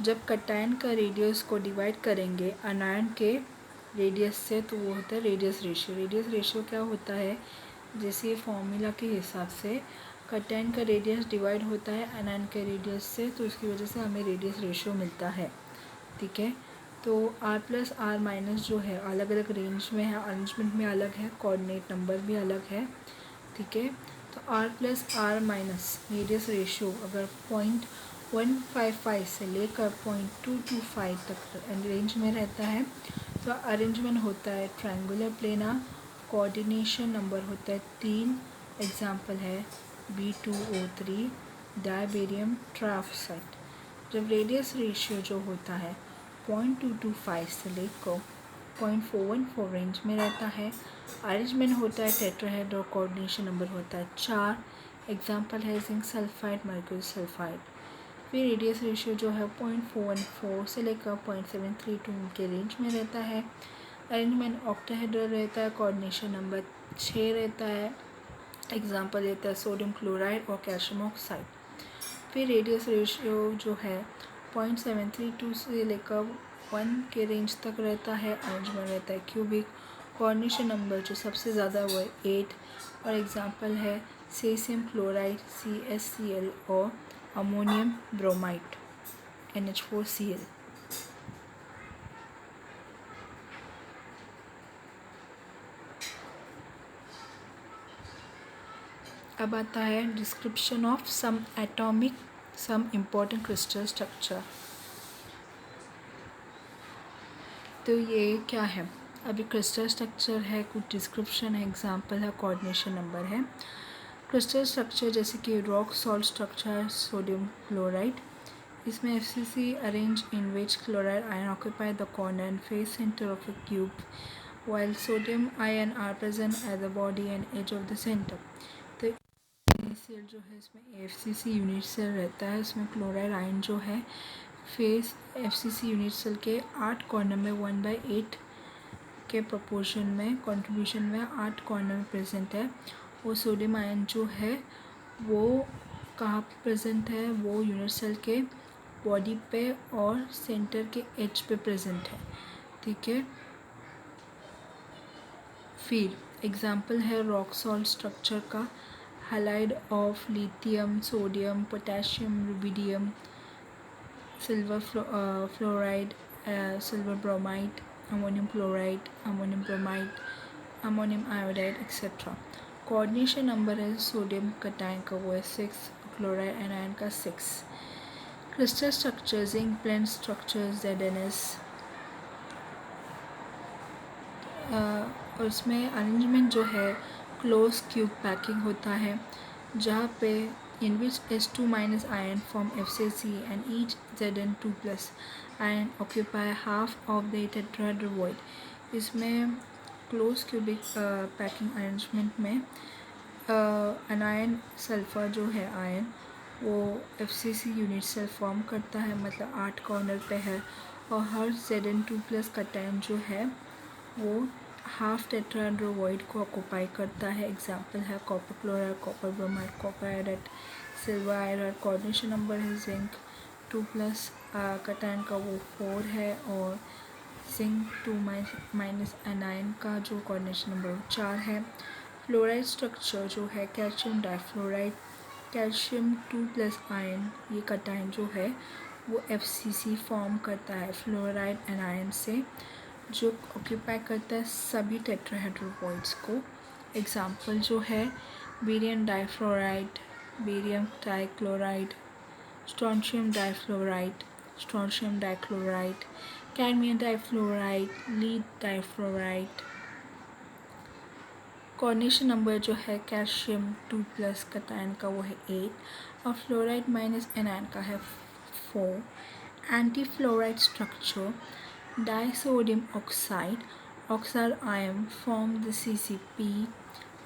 जब कैटायन का रेडियस को डिवाइड करेंगे अनायन के रेडियस से, तो वो होता है रेडियस रेशियो। रेडियस रेशियो क्या होता है? जैसे ये फॉर्मूला के हिसाब से कैटायन का रेडियस डिवाइड होता है अनायन के रेडियस से, तो उसकी वजह से हमें रेडियस रेशियो मिलता है, ठीक है। तो r+r- जो है अलग अलग रेंज में है, अरेंजमेंट में अलग है, कोऑर्डिनेट नंबर भी अलग है, ठीक है। तो r+r- रेडियस रेशियो अगर 0.155 से लेकर 0.225 तक रेंज में रहता है तो अरेंजमेंट होता है ट्रायंगुलर प्लेना। कोऑर्डिनेशन नंबर होता है 3, एग्जाम्पल है B2O3 डायबेरियम ट्राफसाइट। जब रेडियस रेशियो जो होता है 0.225 से लेकर 0.414 रेंज में रहता है, अरेंजमेंट होता है टेट्राहेड्रल। कोऑर्डिनेशन नंबर होता है 4, एग्जाम्पल है जिंक सल्फाइड, मर्क्यूरी सल्फाइड। फिर रेडियस रेशियो जो है 0.414 से लेकर 0.732 के रेंज में रहता है, अरेंजमेंट ऑक्टाहेड्रल रहता है, कोऑर्डिनेशन नंबर 6 रहता है, एग्जाम्पल रहता है सोडियम क्लोराइड और कैल्शियम ऑक्साइड। फिर रेडियस रेशियो जो है 0.732 से लेकर 1 के रेंज तक रहता है, अरेंजमेंट रहता है क्यूबिक। कोऑर्डिनेशन नंबर जो सबसे ज़्यादा वो है 8, और एग्जाम्पल है सेसियम क्लोराइड CaCl और अमोनियम ब्रोमाइड NH4Cl। अब आता है description of some important crystal structure. तो ये क्या है? अभी क्रिस्टल स्ट्रक्चर है, कुछ डिस्क्रिप्शन है, एग्जांपल है, कोऑर्डिनेशन नंबर है। क्रिस्टल स्ट्रक्चर जैसे कि rock salt structure sodium chloride, इसमें FCC arrange in which chloride ion occupy the corner and face centre of a cube while sodium ion are present at the body and edge of the center। तो initial जो है इसमें FCC unit cell रहता है, इसमें chloride ion जो है face FCC unit cell के 8 कॉर्नर में 1/8 के प्रोपोर्शन में कंट्रीब्यूशन में 8 कॉर्नर में प्रेजेंट है। वो सोडियम आयन जो है वो कहाँ पे प्रेजेंट है? वो यूनिट सेल के बॉडी पे और सेंटर के एज पे प्रेजेंट है, ठीक है। फिर एग्जाम्पल है रॉक सॉल्ट स्ट्रक्चर का, halide of lithium, sodium, potassium, rubidium, silver fluoride, silver bromide, ammonium chloride, ammonium bromide, ammonium iodide, etc. Coordination number है सोडियम कटायन का, वो है 6, क्लोराइड एनायन का 6. Crystal structure, zinc blende structure ZnS. और इसमें arrangement जो है क्लोज क्यूब पैकिंग होता है, जहाँ पे in which S2 minus ion form FCC and each Zn2 plus ion occupy half of the tetrahedral void. इसमें क्लोज क्यूबिक पैकिंग अरेंजमेंट में अनायन सल्फर जो है आयन वो FCC यूनिट सेल फॉर्म करता है, मतलब 8 कॉर्नर पे है, और हर Zn2 प्लस कटायन जो है वो हाफ टेट्राहेड्रल वॉइड को ऑक्यूपाई करता है. एग्जाम्पल है copper chloride, copper bromide, copper iodide, silver iodide. Coordination number है जिंक 2 प्लस कटायन का वो 4 है, और जिंक 2 माइनस एनायन का जो कोऑर्डिनेशन नंबर 4 है. फ्लोराइड स्ट्रक्चर जो है calcium difluoride, calcium 2 plus ion, ये कटायन जो है वो FCC फॉर्म करता है फ्लोराइड एनायन से, जो ऑक्यूपाई करता है सभी टेट्राहेड्रल वॉइड्स को. एग्जाम्पल जो है barium difluoride, barium dichloride, strontium difluoride, strontium dichloride, cadmium difluoride, lead difluoride. Coordination number जो है कैल्शियम 2 प्लस कटायन का वो है 8, और फ्लोराइड माइनस एनायन का है 4. Anti fluoride structure, disodium oxide, oxide ion form the CCP.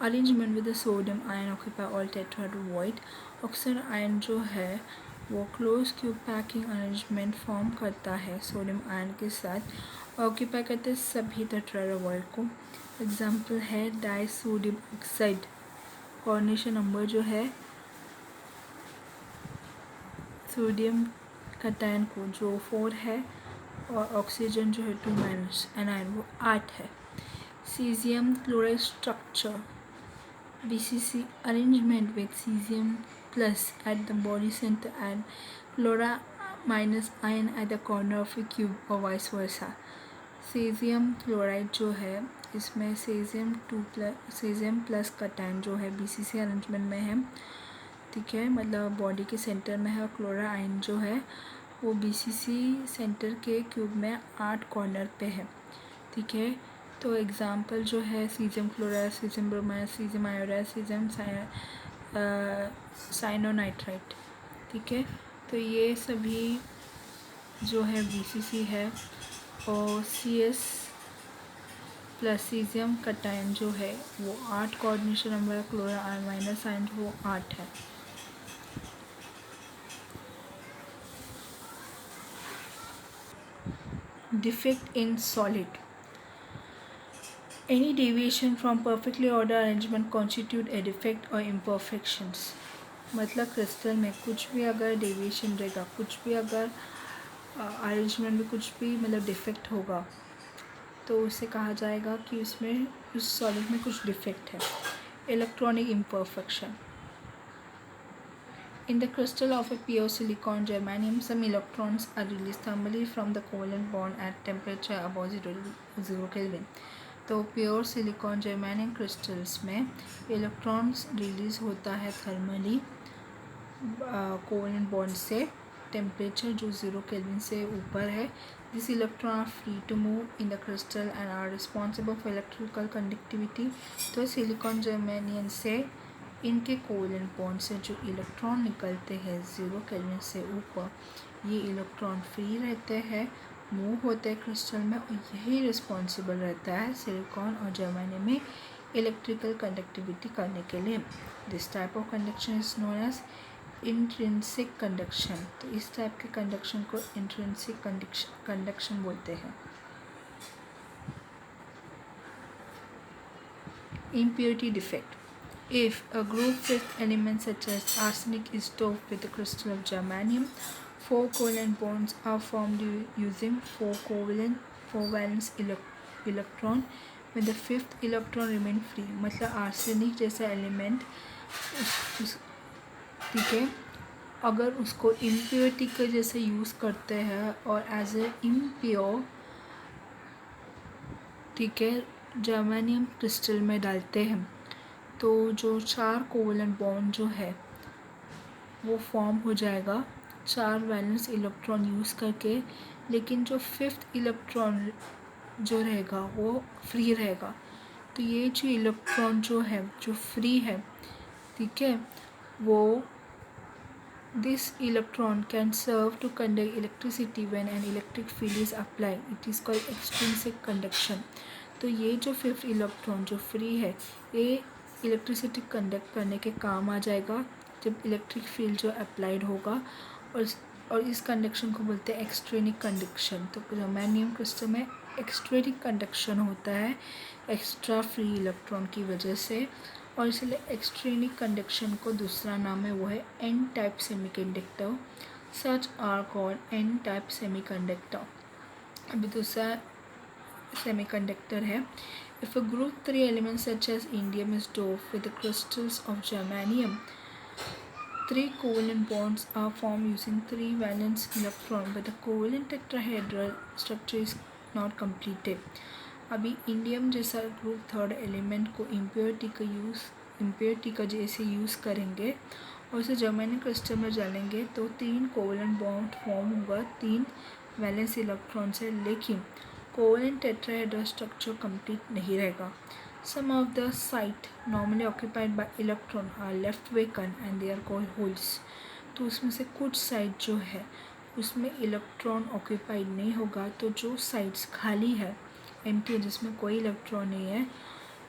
Arrangement with the sodium ion occupy all tetrahedral void. Oxide ion जो है वो close cube packing arrangement form करता है सोडियम आयन के साथ, occupy करते हैं सभी टेट्राहेड्रल वॉइड को. एग्जाम्पल है डाइसोडियम ऑक्साइड. कोऑर्डिनेशन नंबर जो है सोडियम कटायन को जो 4 है, और ऑक्सीजन जो है 2 माइनस एनायन वो 8 है. Cesium chloride structure, BCC arrangement with cesium plus at the body centre and chloro minus ion at the corner of a cube और वाइस वर्सा. सीजियम क्लोराइड जो है इसमें सीजियम प्लस कटायन जो है BCC arrangement में है, ठीक है, मतलब बॉडी के सेंटर में है, और क्लोरा आयन जो है वो BCC सेंटर के क्यूब में 8 कॉर्नर पे है, ठीक है. तो एग्जांपल जो है cesium chloride, cesium bromide, cesium iodide, cesium cyanonitrite, ठीक है. तो ये सभी जो है BCC है, और CS प्लस सीजियम कटायन जो है वो 8 coordination number, chloro ion minus ion जो वो 8 है. Defect in solid. Any deviation from perfectly ordered arrangement constitute a defect or imperfections. मतलब क्रिस्टल में कुछ भी अगर डेविएशन रहेगा, कुछ भी अगर अरेंजमेंट में कुछ भी मतलब डिफेक्ट होगा, तो उसे कहा जाएगा कि उसमें उस सॉलिड में कुछ डिफेक्ट है. Electronic imperfection. In the crystal of a pure silicon germanium, some electrons are released thermally from the covalent bond at temperature above 0 Kelvin. तो प्योर सिलिकॉन जर्मेनियम क्रिस्टल्स में इलेक्ट्रॉन्स रिलीज़ होता है thermally covalent bond से, temperature जो 0 kelvin से ऊपर है. This electron are free to move in the crystal and are responsible for electrical conductivity. तो सिलिकॉन जर्मेनियम से इनके कोवेलेंट बॉन्ड से जो इलेक्ट्रॉन निकलते हैं 0 केल्विन से ऊपर, ये इलेक्ट्रॉन फ्री रहते हैं, मूव होते हैं क्रिस्टल में, और यही रिस्पॉन्सिबल रहता है सिलिकॉन और जर्मेनियम में इलेक्ट्रिकल कंडक्टिविटी करने के लिए. This type of conduction is known as intrinsic conduction. तो इस टाइप के कंडक्शन को इंट्रिंसिक कंडक्शन बोलते हैं. Impurity defect. If a group with elements such as arsenic is doped with a crystal of germanium, 4 covalent bonds are formed using 4 valence electron when the 5th electron remain free. मतलब arsenic जैसा element, ठीक है, अगर उसको impurity के जैसे use करते हैं और एज ए इम्प्योर, ठीक है, जर्मेनियम क्रिस्टल में डालते हैं तो जो 4 कोवलेंट बॉन्ड जो है वो फॉर्म हो जाएगा 4 वैलेंस इलेक्ट्रॉन यूज़ करके, लेकिन जो 5th इलेक्ट्रॉन जो रहेगा वो फ्री रहेगा। तो ये जो इलेक्ट्रॉन जो है जो फ्री है, ठीक है, वो this electron can serve to conduct electricity when an electric field is applied. It is called extrinsic conduction. तो ये जो 5th इलेक्ट्रॉन जो फ्री है ये इलेक्ट्रिसिटी कंडक्ट करने के काम आ जाएगा जब इलेक्ट्रिक फील्ड जो अप्लाइड होगा, और इस कंडक्शन को बोलते हैं एक्सट्रिनिक कंडक्शन। तो जर्मेनियम क्रिस्टल में एक्सट्रिनिक कंडक्शन होता है एक्स्ट्रा फ्री इलेक्ट्रॉन की वजह से, और इसलिए एक्सट्रिनिक कंडक्शन को दूसरा नाम है वो है N type semiconductor. Such are called N type semiconductor. अभी दूसरा सेमीकंडक्टर है, if a group 3 elements such as indium is doped with the crystals of germanium, 3 covalent bonds are formed using 3 valence electron, but the covalent tetrahedral structure is not completed. अभी indium जैसा group 3rd element को impurity का जैसे use करेंगे और उसे germanium crystal में डालेंगे तो 3 कोवलेंट बॉन्ड फॉर्म होगा 3 वैलेंस इलेक्ट्रॉन से, लेकिन कोवलेंट टेट्राहेड्रल स्ट्रक्चर कंप्लीट नहीं रहेगा। Some of the sites normally occupied by electron are left vacant and they are called holes. तो उसमें से कुछ साइट जो है उसमें इलेक्ट्रॉन ऑक्यूपाइड नहीं होगा, तो जो साइट्स खाली है एम्प्टी है जिसमें कोई इलेक्ट्रॉन नहीं है,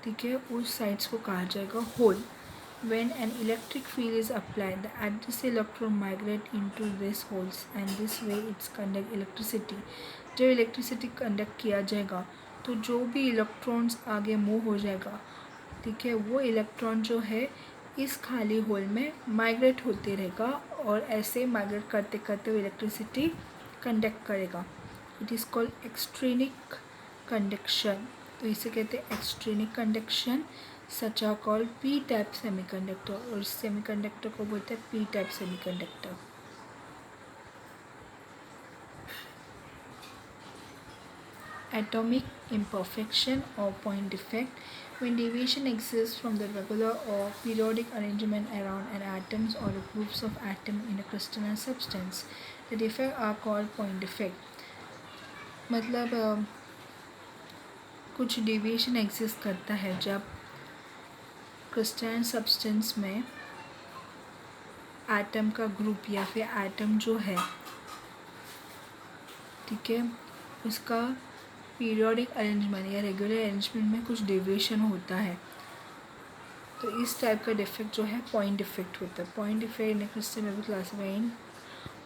ठीक है, उस साइट्स को कहा जाएगा whole. When an electric field is applied, the adjacent electron migrate into these holes and this way it's conduct electricity. जब इलेक्ट्रिसिटी कंडक्ट किया जाएगा तो जो भी इलेक्ट्रॉन्स आगे मूव हो जाएगा, ठीक है, वो इलेक्ट्रॉन जो है इस खाली होल में माइग्रेट होते रहेगा और ऐसे माइग्रेट करते करते वो इलेक्ट्रिसिटी कंडक्ट करेगा। It is called extrinsic conduction. तो इसे कहते हैं extrinsic conduction. Such are called p type semiconductor, और इस सेमीकंडक्टर को बोलते हैं p type semiconductor. Atomic imperfection or point defect, when deviation exists from the regular or periodic arrangement around an atoms or groups of atoms in a crystalline substance, the defects are called point defect. मतलब कुछ deviation exist करता है जब crystalline substance में atom का group या फिर atom जो है, ठीक है, उसका पीरियोडिक अरेंजमेंट या रेगुलर अरेंजमेंट में कुछ डेविएशन होता है, तो इस टाइप का डिफेक्ट जो है पॉइंट डिफेक्ट होता है। पॉइंट डिफेक्ट इन क्रिस्टल में भी क्लासिफाई इन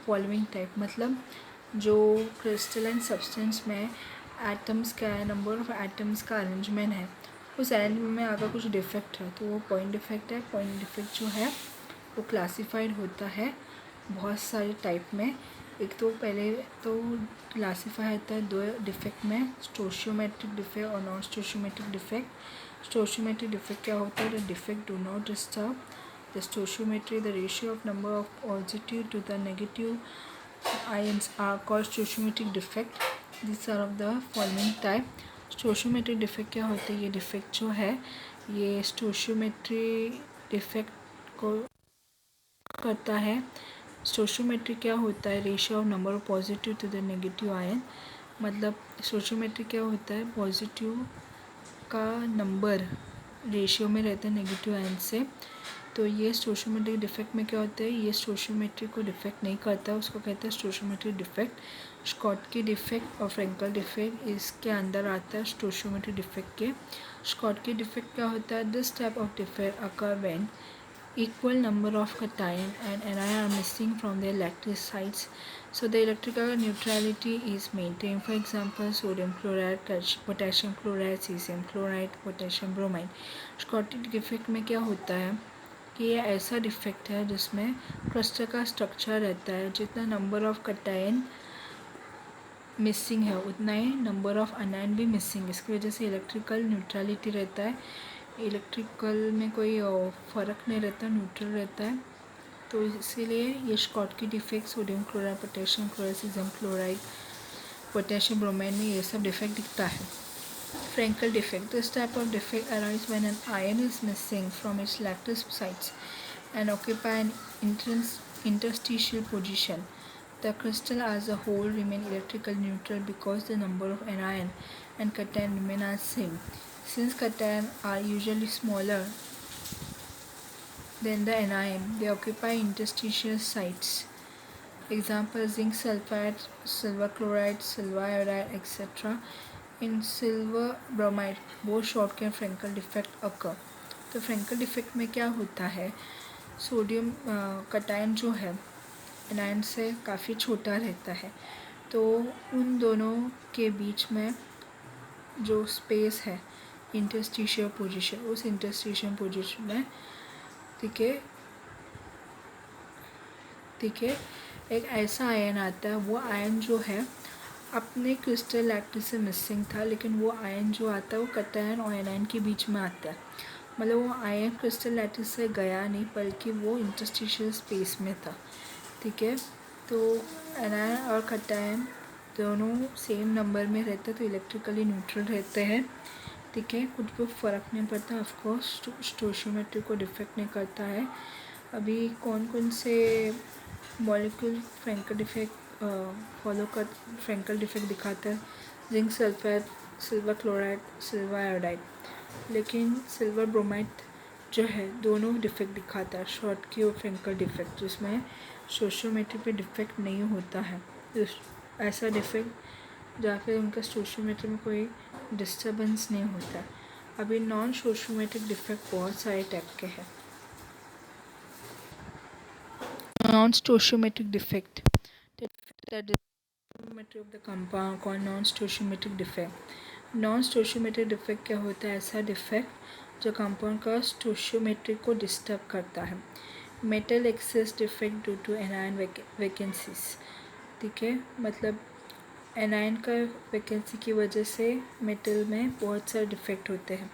फॉलोइंग टाइप, मतलब जो क्रिस्टलाइन सब्सटेंस में एटम्स का नंबर ऑफ एटम्स का अरेंजमेंट है, उस अरेंजमेंट में अगर कुछ डिफेक्ट है तो वो पॉइंट डिफेक्ट है। पॉइंट डिफेक्ट जो है वो क्लासिफाइड होता है बहुत सारे टाइप में। एक तो पहले तो क्लासीफाई होता है 2 डिफेक्ट में, स्टोशियोमेट्रिक डिफेक्ट और non stoichiometric defect. Stoichiometric defect क्या होता है? The defect do not disturb the stoichiometry, the ratio of number of positive to the negative ions are called stoichiometric defect. This are of the following type. Stoichiometric defect क्या होता है? ये defect जो है ये स्टोशियोमेट्री डिफेक्ट को करता है। स्टोशियोमेट्री क्या होता है? Ratio of number of positive to the negative ion, मतलब स्टोशियोमेट्री क्या होता है? पॉजिटिव का नंबर रेशियो में रहता है नेगेटिव आयन से। तो ये स्टोशियोमेट्रिक डिफेक्ट में क्या होता है? ये स्टोशियोमेट्री को डिफेक्ट नहीं करता, उसको कहते हैं स्टोशियोमेट्रिक डिफेक्ट। स्कॉटकी डिफेक्ट और फ्रेंकल डिफेक्ट इसके अंदर आता है स्टोशियोमेट्रिक डिफेक्ट के। स्कॉटकी डिफेक्ट क्या होता है? This type of defect occur when equal number of cation and anion are missing from their lattice sites, so the electrical neutrality is maintained. For example, sodium chloride, potassium chloride, cesium chloride, potassium bromide. Schottky defect में क्या होता है कि ये ऐसा defect है जिसमें crystal का स्ट्रक्चर रहता है, जितना नंबर ऑफ कटायन मिसिंग है उतना ही नंबर ऑफ अनायन भी मिसिंग है। इसकी वजह से इलेक्ट्रिकल न्यूट्रलिटी रहता है, इलेक्ट्रिकल में कोई फ़र्क नहीं रहता, न्यूट्रल रहता है। तो इसीलिए ये Schottky defect, sodium chloride, potassium chloride, caesium chloride, potassium bromide में ये सब डिफेक्ट दिखता है। Frankel defect. This type of defect arises when an ion is missing from its lattice sites and occupy an interstitial position. The crystal as a whole remain electrically neutral because the number of anion and cation remain as same. Since cation are usually smaller than the anion, they occupy interstitial sites. Example: zinc sulfide, silver chloride, silver iodide, etc. In silver bromide, both Schottky and Frankel defect occur. तो Frenkel defect में क्या होता है, sodium cation जो है anion से काफ़ी छोटा रहता है, तो उन दोनों के बीच में जो स्पेस है इंटरस्टिशियल पोजीशन, उस इंटरस्टिशियल पोजीशन में ठीक है एक ऐसा आयन आता है। वो आयन जो है अपने क्रिस्टल लैटिस से मिसिंग था, लेकिन वो आयन जो आता है वो कटायन और एनायन के बीच में आता है। मतलब वो आयन क्रिस्टल लैटिस से गया नहीं, बल्कि वो इंटरस्टिशियल स्पेस में था। ठीक है, तो एनायन और कटायन दोनों सेम नंबर में रहते तो इलेक्ट्रिकली न्यूट्रल रहते हैं। ठीक है, कुछ भी फ़र्क नहीं पड़ता। ऑफकोर्स स्टोशियोमेट्री को डिफेक्ट नहीं करता है। अभी कौन कौन से मॉलिक्यूल फ्रेंकल डिफेक्ट फॉलो कर फ्रेंकल डिफेक्ट दिखाता है? Zinc sulphide, silver chloride, silver iodide. लेकिन सिल्वर ब्रोमाइड जो है दोनों डिफेक्ट दिखाता है, शॉटकी और फ्रेंकल डिफेक्ट, जिसमें स्टोशियोमेट्री पे डिफेक्ट नहीं होता है। ऐसा डिफेक्ट जहाँ पे उनका स्टोशियोमेट्री में कोई डिस्टर्बेंस नहीं होता। अभी नॉन स्टोशियोमेट्रिक डिफेक्ट बहुत सारे टाइप के हैं। Non-stoichiometric defect. The stoichiometry of the compound called non-stoichiometric defect. Non-stoichiometric defect क्या होता है? ऐसा डिफेक्ट जो कंपाउंड का स्टोशियोमेट्री को डिस्टर्ब करता है। Metal excess defect due to anion vacancies. ठीक है, मतलब एनायन का वैकेंसी की वजह से मेटल में बहुत सारे डिफेक्ट होते हैं।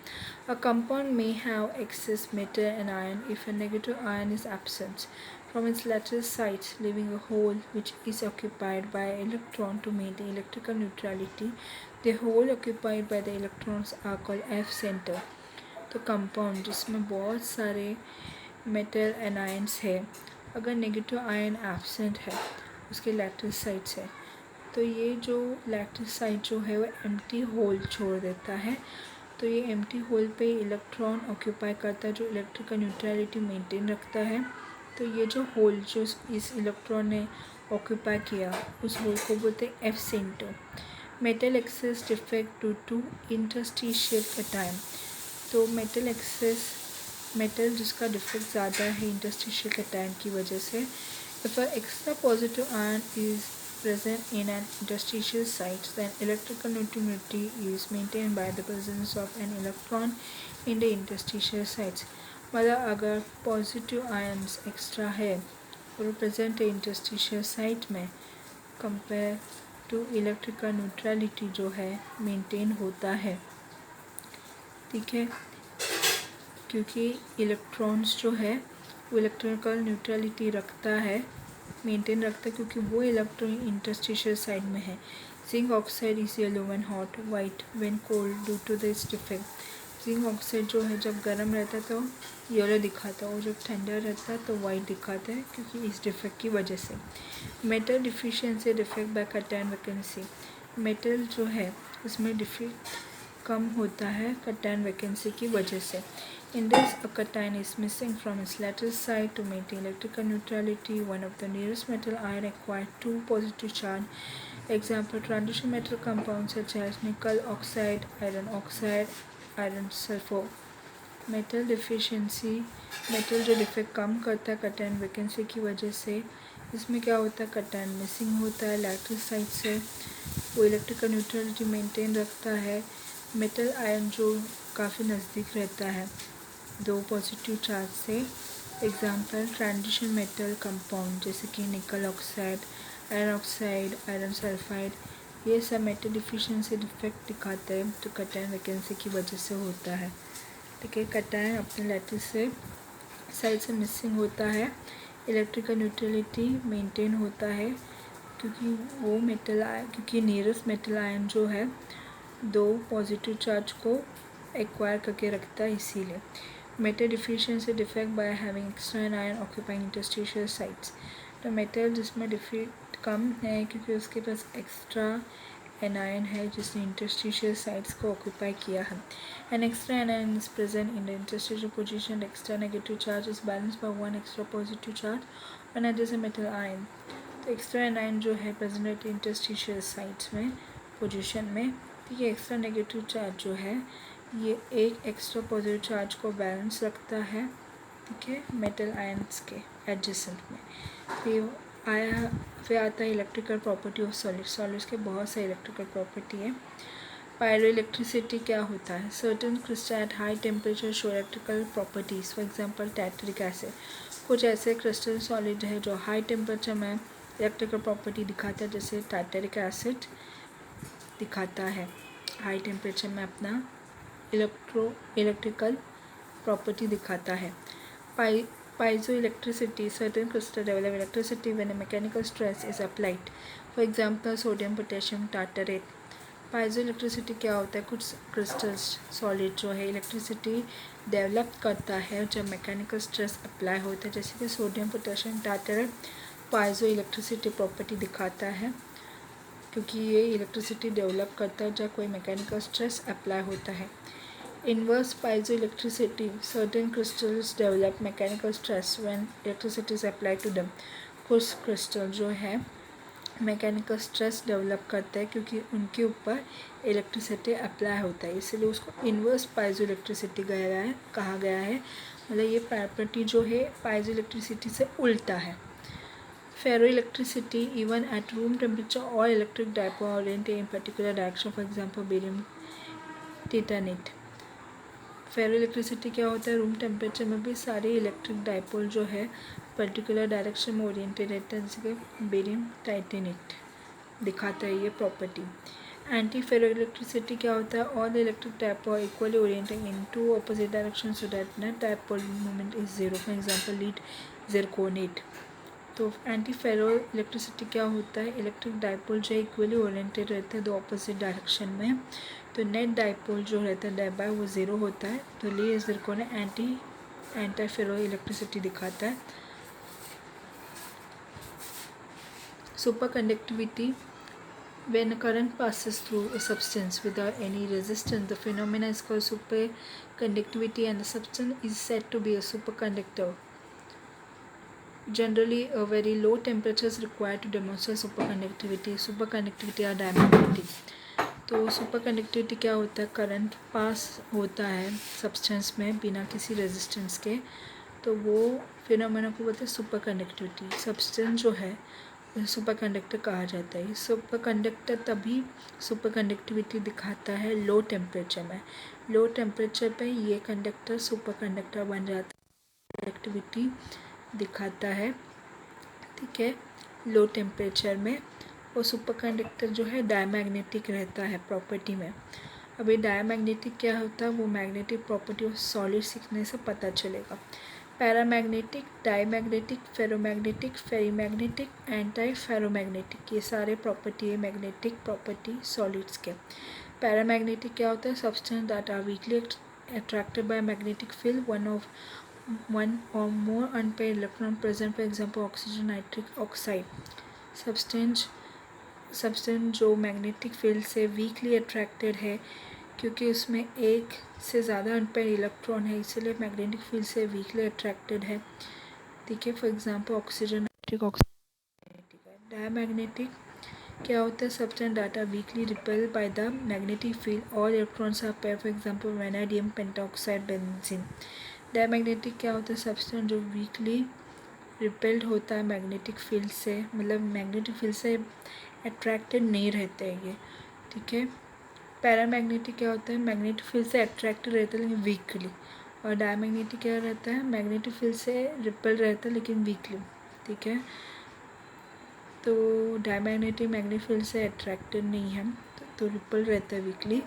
A compound may have excess metal and ion if a negative ion is absent from its lattice sites, leaving a hole which is occupied by an electron to maintain electrical neutrality. The hole occupied by the electrons are called F center. तो compound जिसमें बहुत सारे metal and ions है, अगर negative ion absent है उसके lattice side से, तो ये जो लैटिस साइड जो है वो एम्प्टी होल छोड़ देता है। तो ये एम्प्टी होल पे इलेक्ट्रॉन ऑक्यूपाई करता है जो इलेक्ट्रिकल न्यूट्रलिटी मेंटेन रखता है। तो ये जो होल जो इस इलेक्ट्रॉन ने ऑक्यूपाई किया, उस होल को बोलते हैं F centre. Metal excess defect due to interstitial cation. तो मेटल एक्सेस, मेटल जिसका डिफेक्ट ज़्यादा है इंटरस्टिशियल कटायन की वजह से, if a extra positive ion is present in an interstitial site, then electrical neutrality is maintained by the presence of an electron in the interstitial sites. मतलब अगर positive ions extra है और present है interstitial site में, compare to electrical neutrality जो है maintain होता है। ठीक है, क्योंकि इलेक्ट्रॉन्स जो है वो इलेक्ट्रिकल न्यूट्रलिटी रखता है, मेंटेन रखता है, क्योंकि वो इलेक्ट्रॉन इंटरस्टिशियल साइड में है। Zinc oxide is yellow when hot, white when cold due to this defect. Zinc oxide जो है जब गर्म रहता है तो येलो दिखाता है, और जब ठंडा रहता है तो वाइट दिखाता है, क्योंकि इस डिफेक्ट की वजह से। Metal deficiency defect by cation vacancy. Metal जो है उसमें डिफेक्ट कम होता है कटायन वैकेंसी की वजह से। In this, a cation is missing from its lattice site to maintain electrical neutrality. One of the nearest metal ion acquire two positive charge. Example: transition metal compounds such as nickel oxide, iron sulfur. Metal deficiency, metal जो defect कम करता है cation vacancy की वजह से, इसमें क्या होता है, कटायन मिसिंग होता है लैटिस साइट से, वो इलेक्ट्रिकल न्यूट्रलिटी मेंटेन रखता है। मेटल आयन जो काफ़ी नज़दीक रहता है दो पॉजिटिव चार्ज से। एग्जाम्पल: ट्रांजिशन मेटल कंपाउंड जैसे कि निकल ऑक्साइड, आयरन सल्फाइड, ये सब मेटल डिफिशियंसी डिफेक्ट दिखाते हैं तो कटायन वैकेंसी की वजह से होता है। ठीक है, कटायन अपने लैटिस से साइड से मिसिंग होता है इलेक्ट्रिकल न्यूट्रलिटी मेंटेन होता है क्योंकि वो मेटल आयन, क्योंकि नियरेस्ट मेटल आयन जो है दो पॉजिटिव चार्ज को एक्वायर करके रखता है, इसीलिए। Metal deficiency defect by having extra anion occupying interstitial sites. तो मेटल जिसमें डिफेक्ट कम है क्योंकि उसके पास एक्स्ट्रा एनायन है जिसने इंटरस्टिशियल साइट्स को ऑक्यूपाई किया है। An extra anion is present in the interstitial position, extra negative charge is balanced by one extra positive charge on adjacent metal ion. तो एक्स्ट्रा एनायन जो है प्रेजेंट इंटरस्टिशियल साइट्स में position में, ठीक है। एक्स्ट्रा नेगेटिव चार्ज जो है ये एक एक्स्ट्रा पॉजिटिव चार्ज को बैलेंस रखता है, ठीक है, मेटल आयन्स के एडजेसेंट में। फिर आता है electrical property of solid. Solids के बहुत सारे इलेक्ट्रिकल प्रॉपर्टी है। पायरो इलेक्ट्रिसिटी क्या होता है? Certain crystal at high temperature show electrical properties, for example tartaric acid. कुछ ऐसे क्रिस्टल सॉलिड है जो हाई टेम्परेचर में इलेक्ट्रिकल प्रॉपर्टी दिखाता है, जैसे टाइटेरिक एसिड दिखाता है हाई टेम्परेचर में अपना इलेक्ट्रिकल प्रॉपर्टी दिखाता है। Piezoelectricity, certain crystals develop electricity when a mechanical stress is applied. For example, sodium potassium tartarate. Piezoelectricity क्या होता है? कुछ क्रिस्टल्स सॉलिड जो है इलेक्ट्रिसिटी डेवलप करता है जब मैकेनिकल स्ट्रेस अप्लाई होता है, जैसे कि sodium potassium tartrate piezo electricity property दिखाता है क्योंकि ये इलेक्ट्रिसिटी डेवलप करता है जब कोई मैकेनिकल स्ट्रेस अप्लाई होता है। Inverse piezoelectricity, certain crystals develop mechanical stress when electricity is applied to them. कुछ क्रिस्टल जो है मैकेनिकल स्ट्रेस डेवलप करता है क्योंकि उनके ऊपर इलेक्ट्रिसिटी अप्लाई होता है, इसलिए उसको इन्वर्स पाइजोइलेक्ट्रिसिटी कहा गया है। मतलब ये प्रॉपर्टी जो है पाइजोइलेक्ट्रिसिटी से उल्टा है। Ferro electricity even at room temperature और electric dipole oriented in particular direction, for example barium titanate. Ferro electricity क्या होता है? रूम टेम्परेचर में भी सारे इलेक्ट्रिक डाइपोल जो है पर्टिकुलर डायरेक्शन में ओरिएंटेड रहता है, जैसे कि बेरियम टाइटेनेट दिखाता है ये प्रॉपर्टी। एंटी फेरो इलेक्ट्रिसिटी क्या होता है? All electric dipole equally oriented in two opposite direction so that net dipole moment is zero, for example lead zirconate. तो एंटी फेरो इलेक्ट्रिसिटी क्या होता है? इलेक्ट्रिक डाइपोल जो है इक्वली ओरिएंटेड रहते हैं दो ऑपोजिट डायरेक्शन में, तो नेट डाइपोल जो रहता है डाइबाई वो ज़ीरो होता है, तो ली जिरकोन एंटी फेरो इलेक्ट्रिसिटी दिखाता है। Super conductivity, when a current passes through a substance without any resistance, the phenomena is called superconductivity and the substance is said to be a superconductor. Generally, a very low temperature is required to demonstrate superconductivity. Superconductivity are diamagnetic. तो super conductivity क्या होता है? Current pass होता है substance में बिना किसी resistance के, तो वो फिनोमेना को बोलते हैं सुपर कंडक्टिविटी। सब्सटेंस जो है सुपर कंडक्टर कहा जाता है। सुपर कंडक्टर तभी सुपर कंडक्टिविटी दिखाता है लो टेम्परेचर में। लो टेम्परेचर पे ये कंडक्टर सुपर कंडक्टर बन जाता है, कंडक्टिविटी दिखाता है, ठीक है, लो टेम्परेचर में। और सुपर कंडक्टर जो है डायमैग्नेटिक रहता है प्रॉपर्टी में। अभी डायमैग्नेटिक क्या होता है? वो मैग्नेटिक प्रॉपर्टी ऑफ सॉलिड सीखने से पता चलेगा। Paramagnetic, diamagnetic, ferromagnetic, ferrimagnetic, anti ferromagnetic, ये सारे प्रॉपर्टी है मैग्नेटिक प्रॉपर्टी सॉलिड्स के। पैरामैग्नेटिक क्या होता है? Substance that are weakly attracted by magnetic field, one or more unpaired electron present, for example oxygen, nitric oxide. Substance जो magnetic field से weakly attracted है क्योंकि उसमें एक से ज़्यादा अनपेयर इलेक्ट्रॉन है, इसलिए मैग्नेटिक फील्ड से वीकली अट्रैक्टेड है, ठीक है, for example oxygen, nitric oxide. Diamagnetic क्या होता है? Substance that are weakly repelled by the magnetic field, all electrons are pair, for example vanadium pentoxide, benzene. Diamagnetic क्या होता है? सब्सटेंस जो वीकली रिपेल्ड होता है मैग्नेटिक फील्ड से, मतलब मैग्नेटिक फील्ड से अट्रैक्टेड नहीं रहते हैं ये, ठीक है। पैरामैग्नेटिक क्या होता है? मैग्नेटिक फील्ड से अट्रैक्टेड रहता है लेकिन वीकली। और डायमैग्नेटिक क्या रहता है? मैग्नेटिक फील्ड से रिपेल रहता है लेकिन वीकली, ठीक है। तो डायमैग्नेटिक मैग्नेटिक फील्ड से अट्रैक्टेड नहीं है, तो रिपेल रहता है वीकली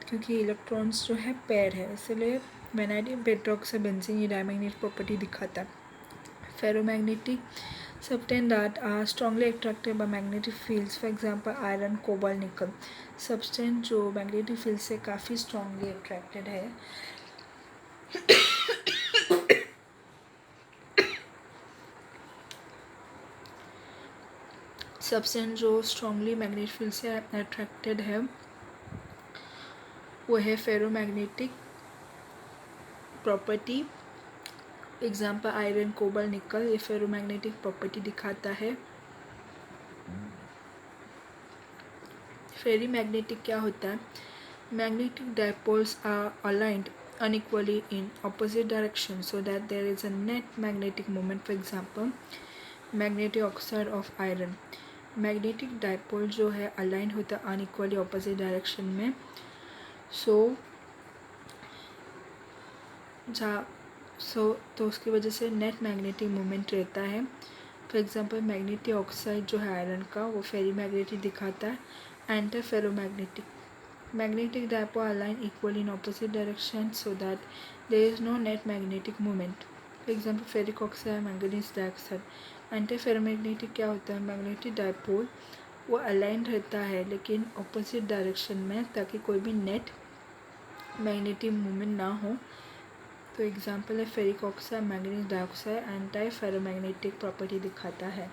क्योंकि इलेक्ट्रॉन्स जो है पेयर है, इसलिए वैनेडियम पेंटाऑक्साइड, बेंजीन ये डायमैग्नेटिक प्रॉपर्टी दिखाता है। Ferromagnetic substance that are strongly attracted by magnetic fields, for example iron, cobalt, nickel. Substance जो magnetic field से काफ़ी strongly attracted है. सब्सटेंस जो स्ट्रॉन्गली मैग्नेटिक फील्ड से अट्रैक्टेड है वो है ferromagnetic property. Example iron, cobalt, निकल. ये फेरोमैग्नेटिक प्रॉपर्टी दिखाता है. फेरीमैग्नेटिक क्या होता है? Magnetic dipoles are aligned unequally in opposite direction so that there is a net magnetic moment. For example magnetic oxide of iron. Magnetic dipole जो है align होता है अनइक्वली ऑपोजिट डायरेक्शन में. तो उसकी वजह से नेट मैग्नेटिक मोमेंट रहता है. फॉर एग्जांपल मैग्नेटिक ऑक्साइड जो है आयरन का वो फेरी मैग्नेटिक दिखाता है. Antiferromagnetic. Magnetic dipole align equally in opposite direction so that there is no net magnetic moment. For example ferric oxide, manganese dioxide. Antiferromagnetic क्या होता है? Magnetic dipole वो अलाइन रहता है लेकिन ऑपोजिट डायरेक्शन में ताकि कोई भी नेट मैग्नेटिक मूवमेंट ना हो. तो एग्जांपल है ferric oxide, manganese dioxide. Anti ferromagnetic property दिखाता है.